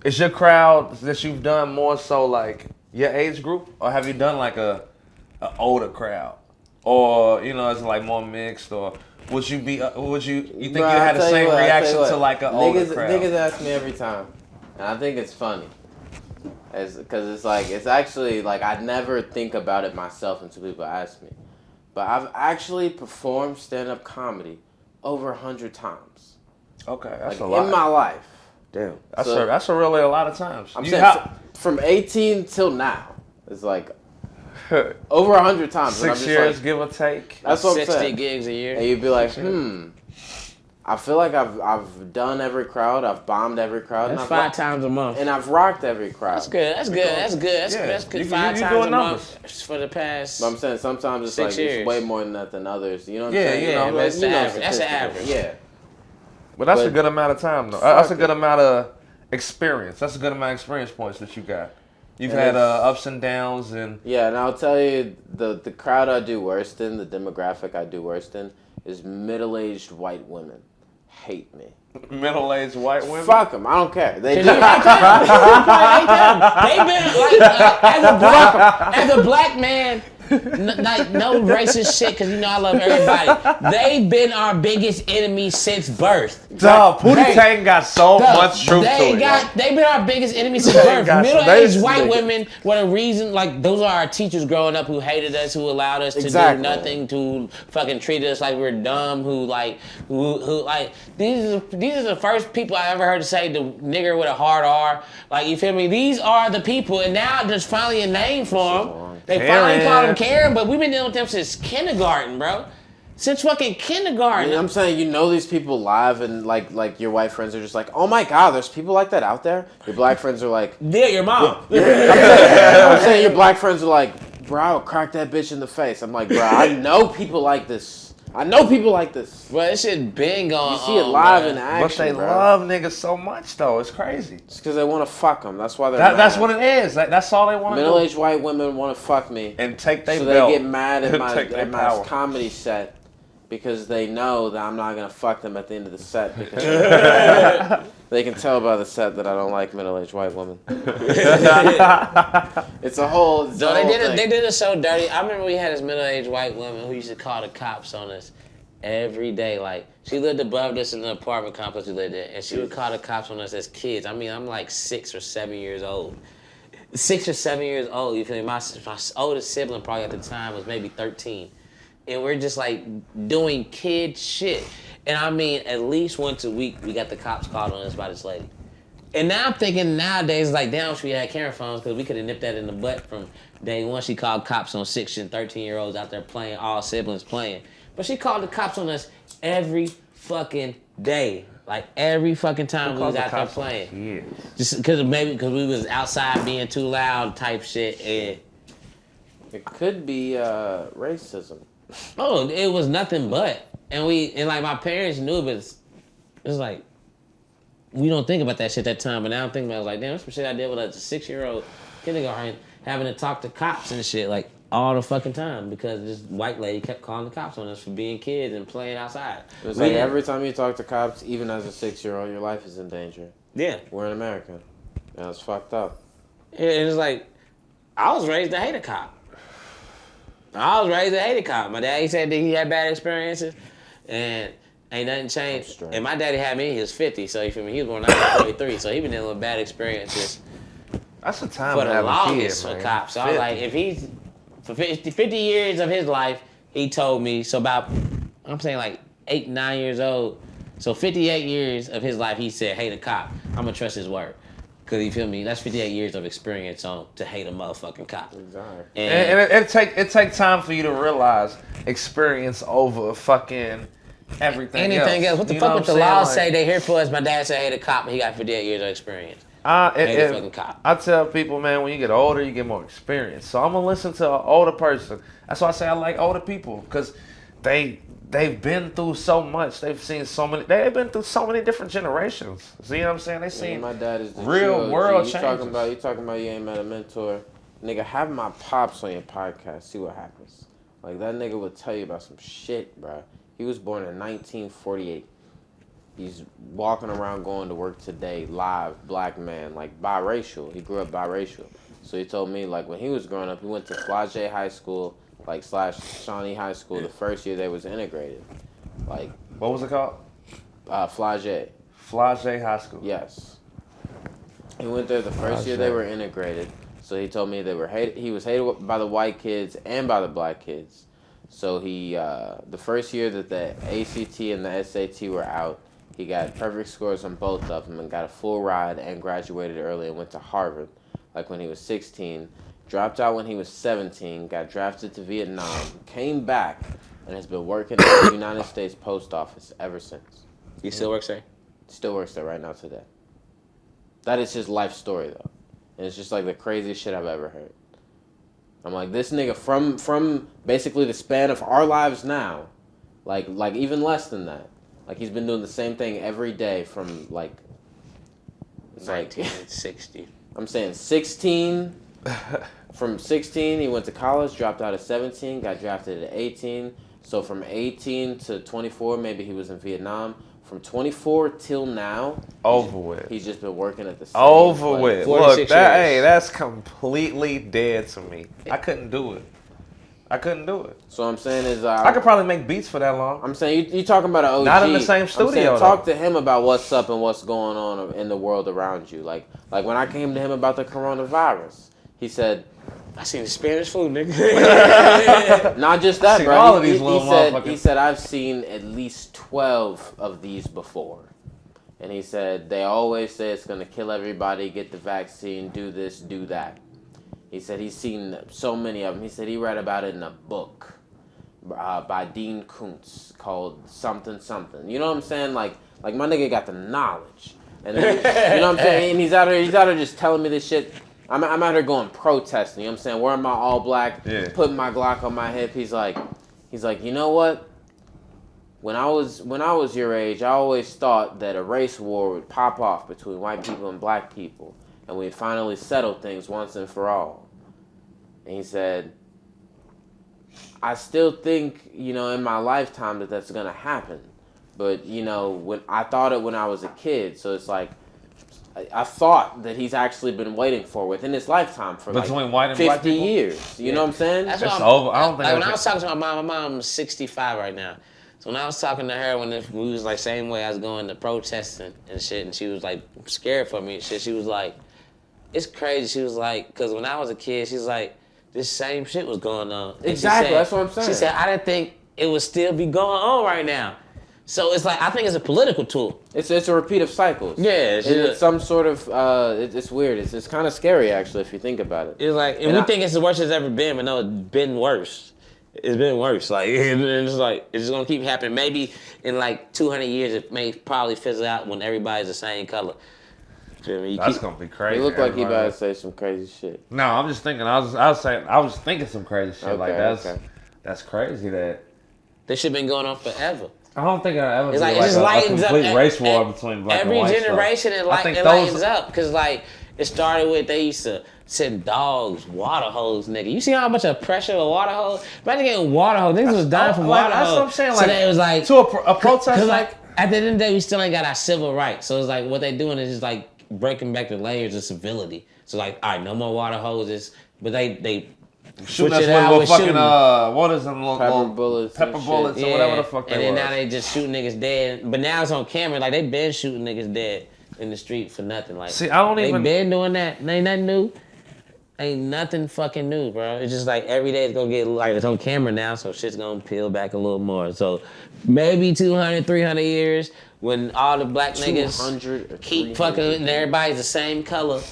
Is your crowd that you've done more so like your age group, or have you done like a older crowd, or it's like more mixed, or would you think you had the same reaction to like an older crowd? Niggas ask me every time, and I think it's funny. Because it's actually like I never think about it myself until people ask me. But I've actually performed stand-up comedy over 100 times. Okay, that's like, a lot. in my life. Damn, that's really a lot of times. I'm saying from 18 till now, it's like over 100 times. 6 years, give or take. That's what I'm 60 saying. gigs a year. And you'd be like, I feel like I've done every crowd, I've bombed every crowd. That's 5 times a month. And I've rocked every crowd. That's good. That's good. That's good. That's good. 5 you times doing a numbers. month for the past. But I'm saying sometimes it's 6 years. it's way more than that than others. You know what I'm Yeah, saying? yeah, that's the average. That's the statistically. average. Yeah. But that's a But- good amount of time, though. Fuck That's a it. good amount of experience. That's a good amount of experience points that you got. You've And had it's- ups and downs, and Yeah, and I'll tell you, the crowd I do worst in, the demographic I do worst in, is middle-aged white women. Hate me. middle-aged white women. Fuck them. I don't care. They They've do. been like, as a black man, like no racist shit, because I love everybody. They've been our biggest enemy since birth. Dog, Pootie Hey, Tang got so much truth to it. They've been our biggest enemy since They birth. got some- Middle-aged they- white they- women were the reason, like, those are our teachers growing up who hated us, who allowed us to Exactly. do nothing, to fucking treat us like we're dumb, who these are the first people I ever heard say the nigger with a hard R. Like, you feel me? These are the people, and now there's finally a name for them. They finally Karen. call them Karen, but we've been dealing with them since kindergarten, bro. Since fucking kindergarten. I'm saying, these people live, and like your white friends are just like, oh my god, there's people like that out there. Your black friends are like, Yeah, your mom. I'm saying your black friends are like, bro, I would crack that bitch in the face. I'm like, bro, I know people like this. Well, this shit been going on. You see it live bro. in action, But they bro. love niggas so much, though. It's crazy. It's because they want to fuck them. That's why they're That's mad. what it is. That's all they want to do. Middle-aged white women want to fuck me. And take their So belt. they get mad at Take their my power. comedy set because they know that I'm not going to fuck them at the end of the set because they can tell by the set that I don't like middle-aged white women. It's a whole So they thing. did it so dirty. I remember we had this middle-aged white woman who used to call the cops on us every day. Like, she lived above us in the apartment complex we lived in, and she would call the cops on us as kids. I mean, I'm like 6 or 7 years old. 6 or 7 years old, you feel me? My oldest sibling probably at the time was maybe 13. And we're just like doing kid shit. And I mean, at least once a week, we got the cops called on us by this lady. And now I'm thinking nowadays, like, damn, we had camera phones because we could have nipped that in the butt from day one. She called cops on 6 and 13-year-olds out there playing, all siblings playing. But she called the cops on us every fucking day. Like, every fucking time we was out there playing. Just because we was outside being too loud type shit. And It could be racism. oh, it was nothing but. And like my parents knew, but it's like, we don't think about that shit that time. But now I'm thinking about it, like, damn, that's some shit I did with a 6-year-old kindergarten, having to talk to cops and shit, like, all the fucking time because this white lady kept calling the cops on us for being kids and playing outside. It's like every time you talk to cops, even as a 6-year-old, your life is in danger. Yeah. We're in America. And it's fucked up. And it's like, I was raised to hate a cop. My daddy said that he had bad experiences, and ain't nothing changed. And my daddy had me, he was 50, so you feel me? He was born in 1943, so he been dealing with bad experiences That's a time for to the have a longest kid, for man. cops. So I was like, if he's, for 50 years of his life, he told me, so about, I'm saying like 8, 9 years old, so 58 years of his life, he said, hate a cop. I'm gonna trust his word. Cause you feel me? That's 58 years of experience on to hate a motherfucking cop. Exactly. And it take time for you to realize experience over fucking everything anything else. What the You fuck know would the I'm saying? law Like, say? They here for us. My dad said hate a cop, and he got 58 years of experience. Made a fucking cop. I tell people, man, when you get older, you get more experience. So I'm gonna listen to an older person. That's why I say I like older people, because they've been through so much. They've seen so many. They've been through so many different generations. See what I'm saying? They seen my dad is the real chill, world G. changes. You talking about you ain't met a mentor, nigga. Have my pops on your podcast. See what happens. Like that nigga would tell you about some shit, bro. He was born in 1948. He's walking around going to work today, live, black man, like biracial. He grew up biracial. So he told me, like, when he was growing up, he went to Flagey High School, like, / Shawnee High School, the first year they was integrated. Like, What was it called? Flagey. Flagey High School. Yes. He went there the first year they were integrated. So he told me he was hated by the white kids and by the black kids. So he, the first year that the ACT and the SAT were out, he got perfect scores on both of them and got a full ride and graduated early and went to Harvard, like when he was 16. Dropped out when he was 17, got drafted to Vietnam, came back, and has been working at the United States Post Office ever since. He still works there? Still works there right now today. That is his life story, though. And it's just like the craziest shit I've ever heard. I'm like, this nigga from basically the span of our lives now, like even less than that. Like, he's been doing the same thing every day from, like... It's 1960. Like, I'm saying 16... From 16, he went to college, dropped out at 17, got drafted at 18. So from 18 to 24, maybe he was in Vietnam. From 24 till now... Over with. He's just been working at the same Over with. Look, years. that's completely dead to me. I couldn't do it. So I'm saying is... I could probably make beats for that long. I'm saying you talking about an OG. Not in the same studio, I'm saying, though. talk to him about what's up and what's going on in the world around you. Like when I came to him about the coronavirus, he said... I seen the Spanish food, nigga. Not just that, bro. All of these little motherfuckers. He said, I've seen at least 12 of these before. And he said, they always say it's going to kill everybody, get the vaccine, do this, do that. He said he's seen so many of them. He said he read about it in a book by Dean Koontz called Something Something. You know what I'm saying? Like my nigga got the knowledge. And then, you know what I'm saying? And he's out there just telling me this shit. I'm out here going protesting, you know what I'm saying? Wearing my all black, putting my Glock on my hip. He's like, you know what? When I was your age, I always thought that a race war would pop off between white people and black people, and we'd finally settle things once and for all. And he said, I still think, you know, in my lifetime that's gonna happen. But, you know, when I thought it when I was a kid, so it's like, I thought that he's actually been waiting for within his lifetime for Between like white and black 50 people? years. You know what I'm saying? That's It's what over. I don't think like when that's I was talking to my mom's 65 right now. So when I was talking to her when we was like same way I was going to protesting and shit, and she was like scared for me and shit. She was like, it's crazy. She was like, because when I was a kid, she's like, this same shit was going on. And Exactly, she said, that's what I'm saying. She said, I didn't think it would still be going on right now. So it's like, I think it's a political tool. It's a repeat of cycles. Yeah. It's some sort of, it's weird. It's kind of scary, actually, if you think about it. It's like, and we think it's the worst it's ever been, but no, it's been worse. It's been worse. Like, it's like, it's just gonna keep happening. Maybe in like 200 years, it may probably fizzle out when everybody's the same color. Feel me? That's gonna be crazy. It looked like he about to say some crazy shit. No, I'm just thinking. I was thinking some crazy shit. Okay. That's crazy. That this shit been going on forever. I don't think it'll ever It's be like, like it just a lightens up. complete race war between black and white. Every generation, so. it lightens up. Because, like, it started with, they used to send dogs, water hose, nigga. You see how much of pressure a water hose? Imagine getting water hose. Niggas was dying from water that's hose. what I'm saying. So Like, they was like, to a protest, because, like, at the end of the day, we still ain't got our civil rights. So it's like, what they doing is just, like, breaking back the layers of civility. So, like, all right, no more water hoses. But they shooting switch us it out with with fucking shooting. what is them little bullets, pepper and bullets shit. or whatever the fuck they and then was. now they just shoot niggas dead. But now it's on camera. Like, they been shooting niggas dead in the street for nothing. Like, See, I don't they even been doing that. Ain't nothing new. Ain't nothing fucking new, bro. It's just like every day it's gonna get, like, it's on camera now, so shit's gonna peel back a little more. So maybe 200, 300 years when all the black niggas keep fucking and everybody's the same color.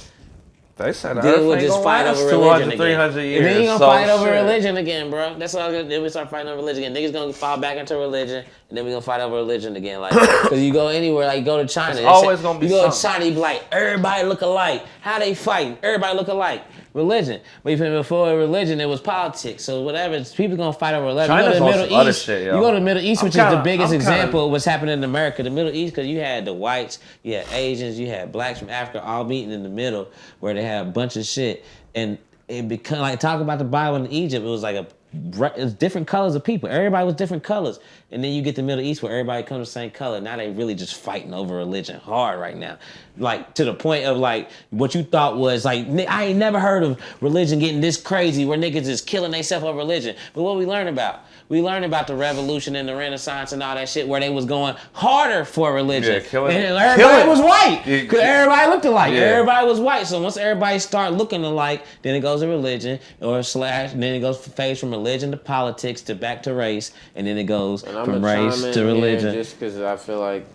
They said Dude Earth would ain't just gonna fight last over 200, religion 300 again. years. And then you gonna so fight over shit. religion again, bro. That's all. Then we start fighting over religion again. Niggas gonna fall back into religion, and then we gonna fight over religion again. Like, cause you go anywhere, like you go to China. It's always gonna be You go to something. China, you be like, everybody look alike. How they fight? Everybody look alike. Religion. But even before religion, it was politics. So whatever, people gonna fight over religion. China's You go on to the some Middle other East. shit, yo. You go to the Middle East, I'm which is the kinda- biggest I'm kinda- example of what's happening in America. The Middle East, because you had the whites, you had Asians, you had blacks from Africa all meeting in the middle, where they had a bunch of shit. And it become like talk about the Bible in Egypt. It was like it's different colors of people. Everybody was different colors. And then you get the Middle East where everybody comes the same color. Now they really just fighting over religion hard right now. Like to the point of like what you thought was like, I ain't never heard of religion getting this crazy where niggas is killing themselves over religion. But what we learn about? We learned about the revolution and the Renaissance and all that shit where they was going harder for religion. Yeah, killing and it. everybody Killing it. was white. Yeah, Because everybody looked alike. Yeah. Everybody was white. So once everybody start looking alike, then it goes to religion or slash, and then it goes phase from religion to politics to back to race, and then it goes And I'm from gonna race chime in to here religion. just because I feel like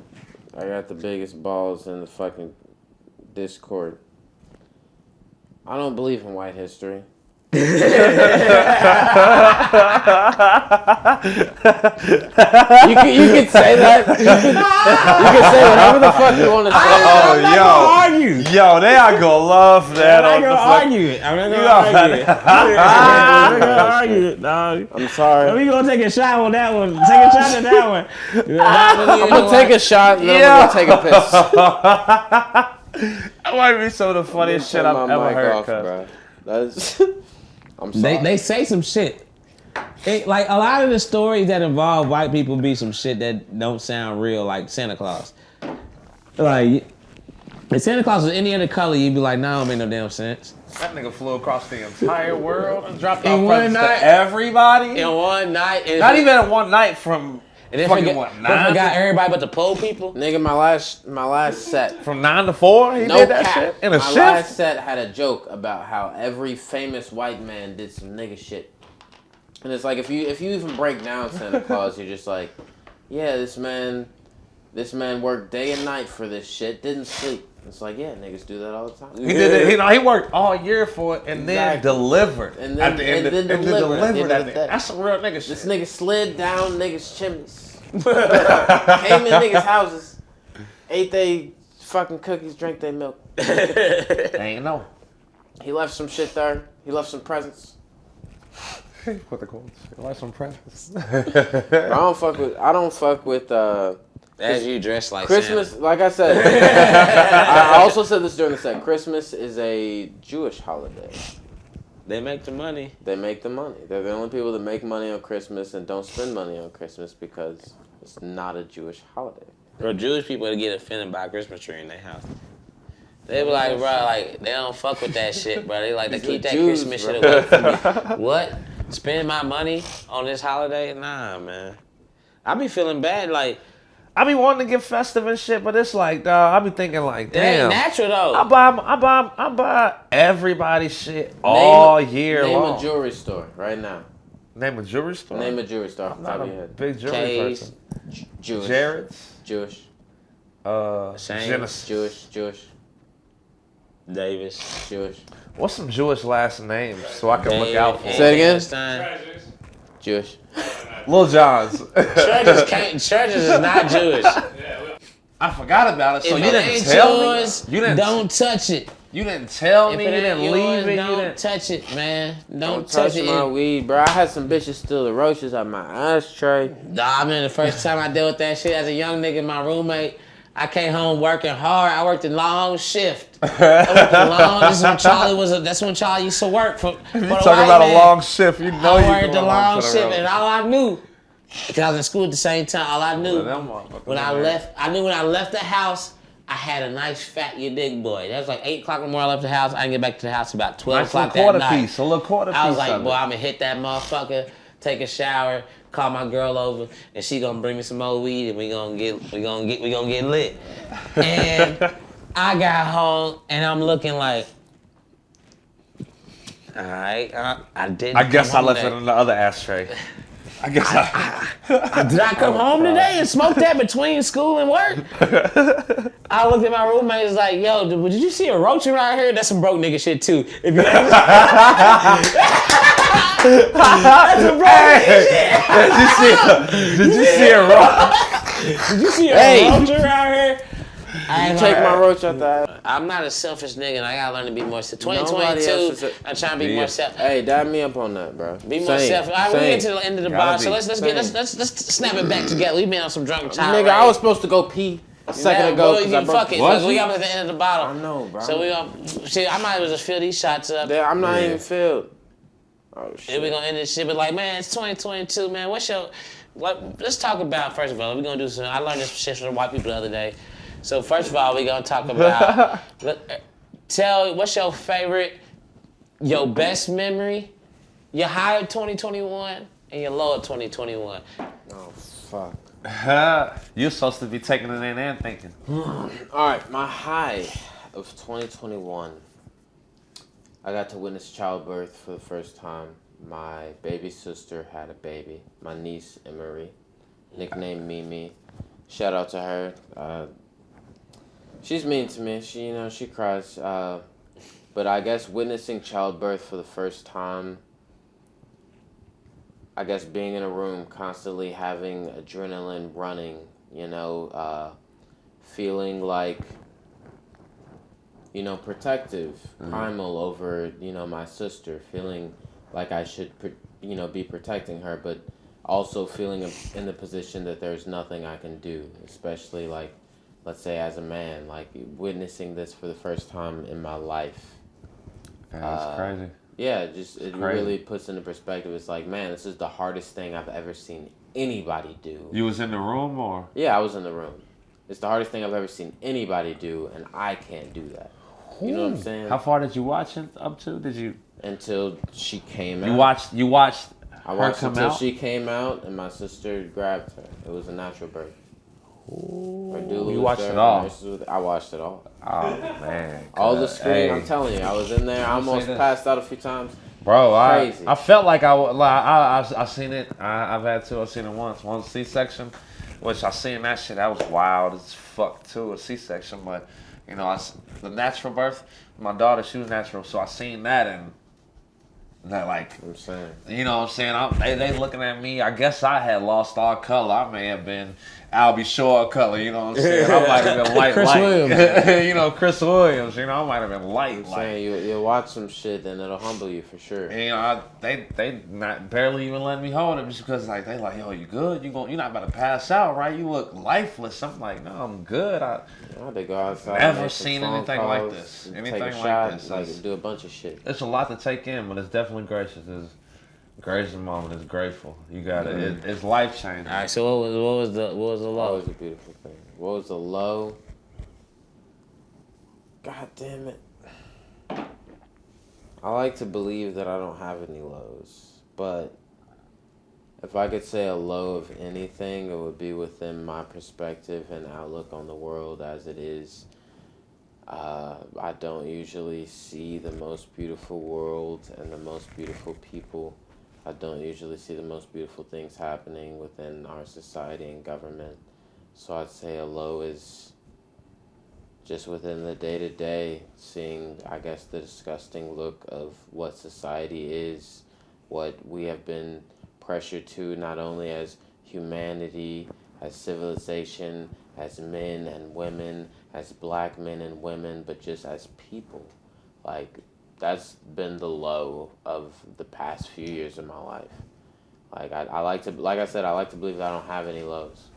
I got the biggest balls in the fucking Discord. I don't believe in white history. You can say that. You can say whatever the fuck you want to say. I'm not gonna argue. Yo, they are gonna love that. I'm on not the gonna fuck- argue it. I'm not You gonna got argue it. I'm not gonna argue it, dog. I'm sorry. We gonna take a shot on that one. Take a shot at that one. I'm gonna take a shot and then I'm gonna take a piss. That might be some of the funniest shit I've Turn my ever mic heard. off, cuz. bro. That's. I'm sorry. They say some shit. Like a lot of the stories that involve white people be some shit that don't sound real, like Santa Claus. Like if Santa Claus was any other color, you'd be like, nah, don't make no damn sense. That nigga flew across the entire world and dropped In off one presents night? to everybody. In one night, and Not even in one night from and then fucking what, they 9 forgot everybody but the poor people. Nigga, my last set. from 9 to 4. He No did that cap. shit in a My shift. last set had a joke about how every famous white man did some nigga shit. And it's like if you even break down Santa Claus, you're just like, yeah, this man worked day and night for this shit, didn't sleep. It's like, yeah, niggas do that all the time. He did it. He worked all year for it and then Exactly. delivered. And then- at the end and then and delivered at the end at of the the day. That's some real nigga shit. This nigga slid down niggas' chimneys. Came in niggas' houses, ate they fucking cookies, drank they milk. They ain't know. He left some shit there. He left some presents. Put the quotes. Like some presents. I don't fuck with As you dress like Christmas. Santa. Like I said, I also said this during the set. Christmas is a Jewish holiday. They make the money. They make the money. They're the only people that make money on Christmas and don't spend money on Christmas because it's not a Jewish holiday. Bro, Jewish people that get offended by a Christmas tree in their house. They be like, bro, like, they don't fuck with that shit, bro. They like to keep that Jews, Christmas bro. shit away from me. What? Spend my money on this holiday? Nah, man. I be feeling bad, like, I be wanting to get festive and shit, but it's like, dog, I be thinking like, it ain't damn. natural, though. I buy everybody's shit all year Name long. a jewelry store right now. Name a jewelry store? Name a jewelry store off I'm the top not of your a head. big jewelry K's. person. Jewish. Jared's. Jewish. Same. Genesis. Jewish. Davis. Jewish. What's some Jewish last names so I can look out for? Say it again? Stein. Jewish. Lil John's. Churches is not Jewish. I forgot about it, so If you it didn't ain't tell yours, me. You didn't. don't touch it. You didn't tell If me. it You ain't didn't yours, leave it. You don't didn't. touch it, man. Don't Don't touch touch it. my weed, bro. I had some bitches steal the roaches out my ashtray. Nah, man, the first time I dealt with that shit as a young nigga, my roommate, I came home working hard. I worked a long shift. I worked a long. This is when that's when Charlie used to work for You the talking white about man. a long shift? You know I you worked a going long home to the shift, road. and all I knew, because I was in school at the same time, all I knew Them motherfuckers when I in there. left, I knew when I left the house, I had a nice fat you dig boy. That was like 8 o'clock in the morning. I left the house. I didn't get back to the house about 12 Nice o'clock little quarter that night. piece. A little quarter piece. I was like, of boy, it. I'm gonna hit that motherfucker, take a shower, call my girl over, and she gonna bring me some more weed, and we gonna get lit. And I got home, and I'm looking like, all right, I didn't. I guess come I home left that- it in the other ashtray. I guess Did I come home today and smoke that between school and work? I looked at my roommate and was like, yo, did you see a roach around here? That's some broke nigga shit too. If you ain't that's some broke nigga shit. Did you see a roach? Did you see a roach around here? You take my roach out the I'm not a selfish nigga and I gotta learn to be more selfish. Nobody else 2022, I'm trying to be more selfish. Hey, dab me up on that, bro. Be more selfish. All right, we get to the end of the bar, so let's snap it back together. We've been on some drunk child. Nigga, I was supposed to go pee a second ago. Fuck it. What? We got to the end of the bottle. I know, bro. So we gonna shit. I might as well just fill these shots up. I'm not even filled. Oh shit. And we gonna end this shit, but like, man, it's 2022, man. Let's talk about, first of all, we're gonna do some. I learned this shit from the white people the other day. So first of all, we're gonna talk about. What's your favorite, your best memory, your high of 2021 and your low of 2021. Oh fuck. You're supposed to be taking it in and thinking. All right, my high of 2021. I got to witness childbirth for the first time. My baby sister had a baby. My niece Emery, nicknamed Mimi. Shout out to her. She's mean to me. She cries. But I guess witnessing childbirth for the first time. I guess being in a room, constantly having adrenaline running, feeling like, protective, primal over, my sister, feeling like I should, be protecting her, but also feeling in the position that there's nothing I can do, especially like, let's say as a man, like witnessing this for the first time in my life. Yeah, that's crazy. Yeah, it really puts into perspective. It's like, man, this is the hardest thing I've ever seen anybody do. You was in the room or? Yeah, I was in the room. It's the hardest thing I've ever seen anybody do, and I can't do that. You know what I'm saying? How far did you watch it up to? Did you? Until she came out. You watched I her watched come until out? she came out, and my sister grabbed her. It was a natural birth. You watched it all? I watched it all. Oh, man. All the screen, Hey. I'm telling you. I was in there. I almost passed out a few times. Bro, Crazy. I felt like I seen it. I've seen it once C-section, which I seen that shit. That was wild as fuck too, a C-section. But the natural birth. My daughter, she was natural, so I seen that and that like. I'm saying. You know what I'm saying? They looking at me. I guess I had lost all color. I may have been Albie Shore color. You know what I'm saying? I might have been light. Chris Williams. Chris Williams. I might have been light. I'm saying you'll watch some shit and it'll humble you for sure. And, they not barely even letting me hold it just because they like, yo, you good? You're not about to pass out, right? You look lifeless. I'm like, no, I'm good. I had to go outside. Never seen anything like this. Anything take a like shot, this. like do a bunch of shit. It's a lot to take in, but it's definitely gracious. It's gracious moment. It's grateful. You got it. It's life changing. All right. So what was the That low? was a beautiful thing. What was the low? God damn it. I like to believe that I don't have any lows, but if I could say a low of anything, it would be within my perspective and outlook on the world as it is. I don't usually see the most beautiful world and the most beautiful people. I don't usually see the most beautiful things happening within our society and government. So I'd say a low is just within the day-to-day, seeing, I guess, the disgusting look of what society is, what we have been pressured to, not only as humanity, as civilization, as men and women, as black men and women, but just as people. Like, that's been the low of the past few years of my life. Like, I like to believe that I don't have any lows.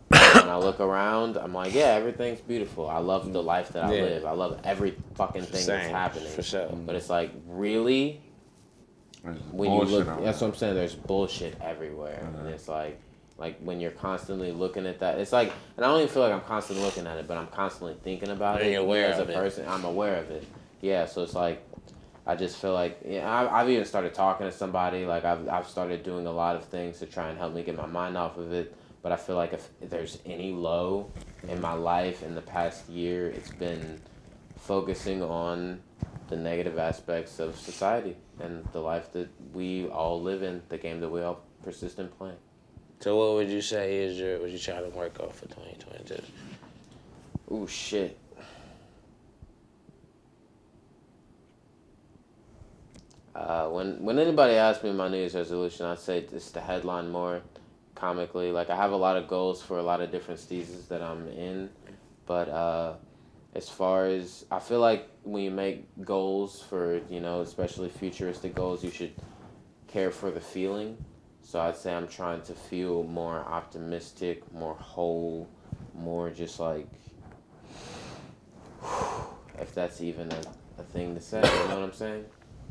When I look around, I'm like, yeah, everything's beautiful. I love the life that I live. I love every fucking thing that's happening. For sure. But it's like, really? When you look, that's what I'm saying. There's bullshit everywhere, and it's like when you're constantly looking at that, it's like, and I don't even feel like I'm constantly looking at it, but I'm constantly thinking about it. You're aware as of a it. person. I'm aware of it. Yeah, so it's like, I just feel like, I've even started talking to somebody. Like I've started doing a lot of things to try and help me get my mind off of it. But I feel like if there's any low in my life in the past year, it's been focusing on the negative aspects of society and the life that we all live in, the game that we all persistent playing. So what would you say is what you trying to work on for 2022? Ooh, shit. When anybody asks me my New Year's resolution, I say it's to headline more comically. Like, I have a lot of goals for a lot of different seasons that I'm in, but as far as, I feel like when you make goals for, you know, especially futuristic goals, you should care for the feeling. So I'd say I'm trying to feel more optimistic, more whole, more just like, if that's even a thing to say, you know what I'm saying?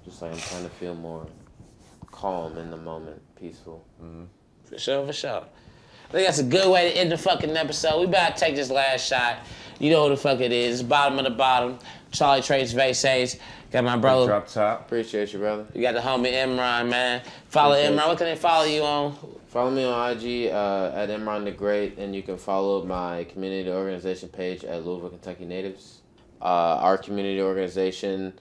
Just like I'm trying to feel more calm in the moment, peaceful. Mm-hmm. For sure, for sure. I think that's a good way to end the fucking episode. We about to take this last shot. You know who the fuck it is. Bottom of the bottom. Charlie Trace Vases. Got my brother. Drop top. Appreciate you, brother. You got the homie Imran, man. Follow Imran. What can they follow you on? Follow me on IG at Imran the Great, and you can follow my community organization page at Louisville, Kentucky Natives. Our community organization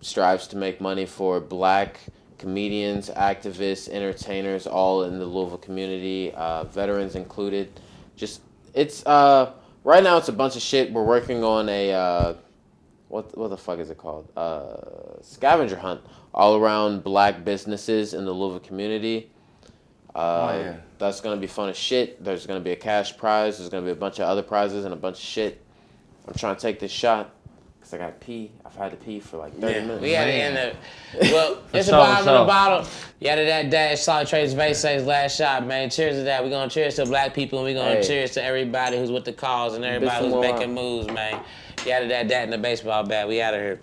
strives to make money for Black comedians, activists, entertainers, all in the Louisville community, veterans included. Just it's right now it's a bunch of shit. We're working on a what the fuck is it called? Scavenger hunt all around Black businesses in the Louisville community. That's gonna be fun as shit. There's gonna be a cash prize. There's gonna be a bunch of other prizes and a bunch of shit. I'm trying to take this shot. I gotta pee. I've had to pee for like 30 minutes. We gotta end it. Well, it's the bottom of the bottle. Yada that dash, Solid Trace Vases, last shot, man. Cheers to that. We're gonna cheers to Black people, and we're gonna cheers to everybody who's with the cause and everybody who's making moves, man. Yada that in the baseball bat. We out of here.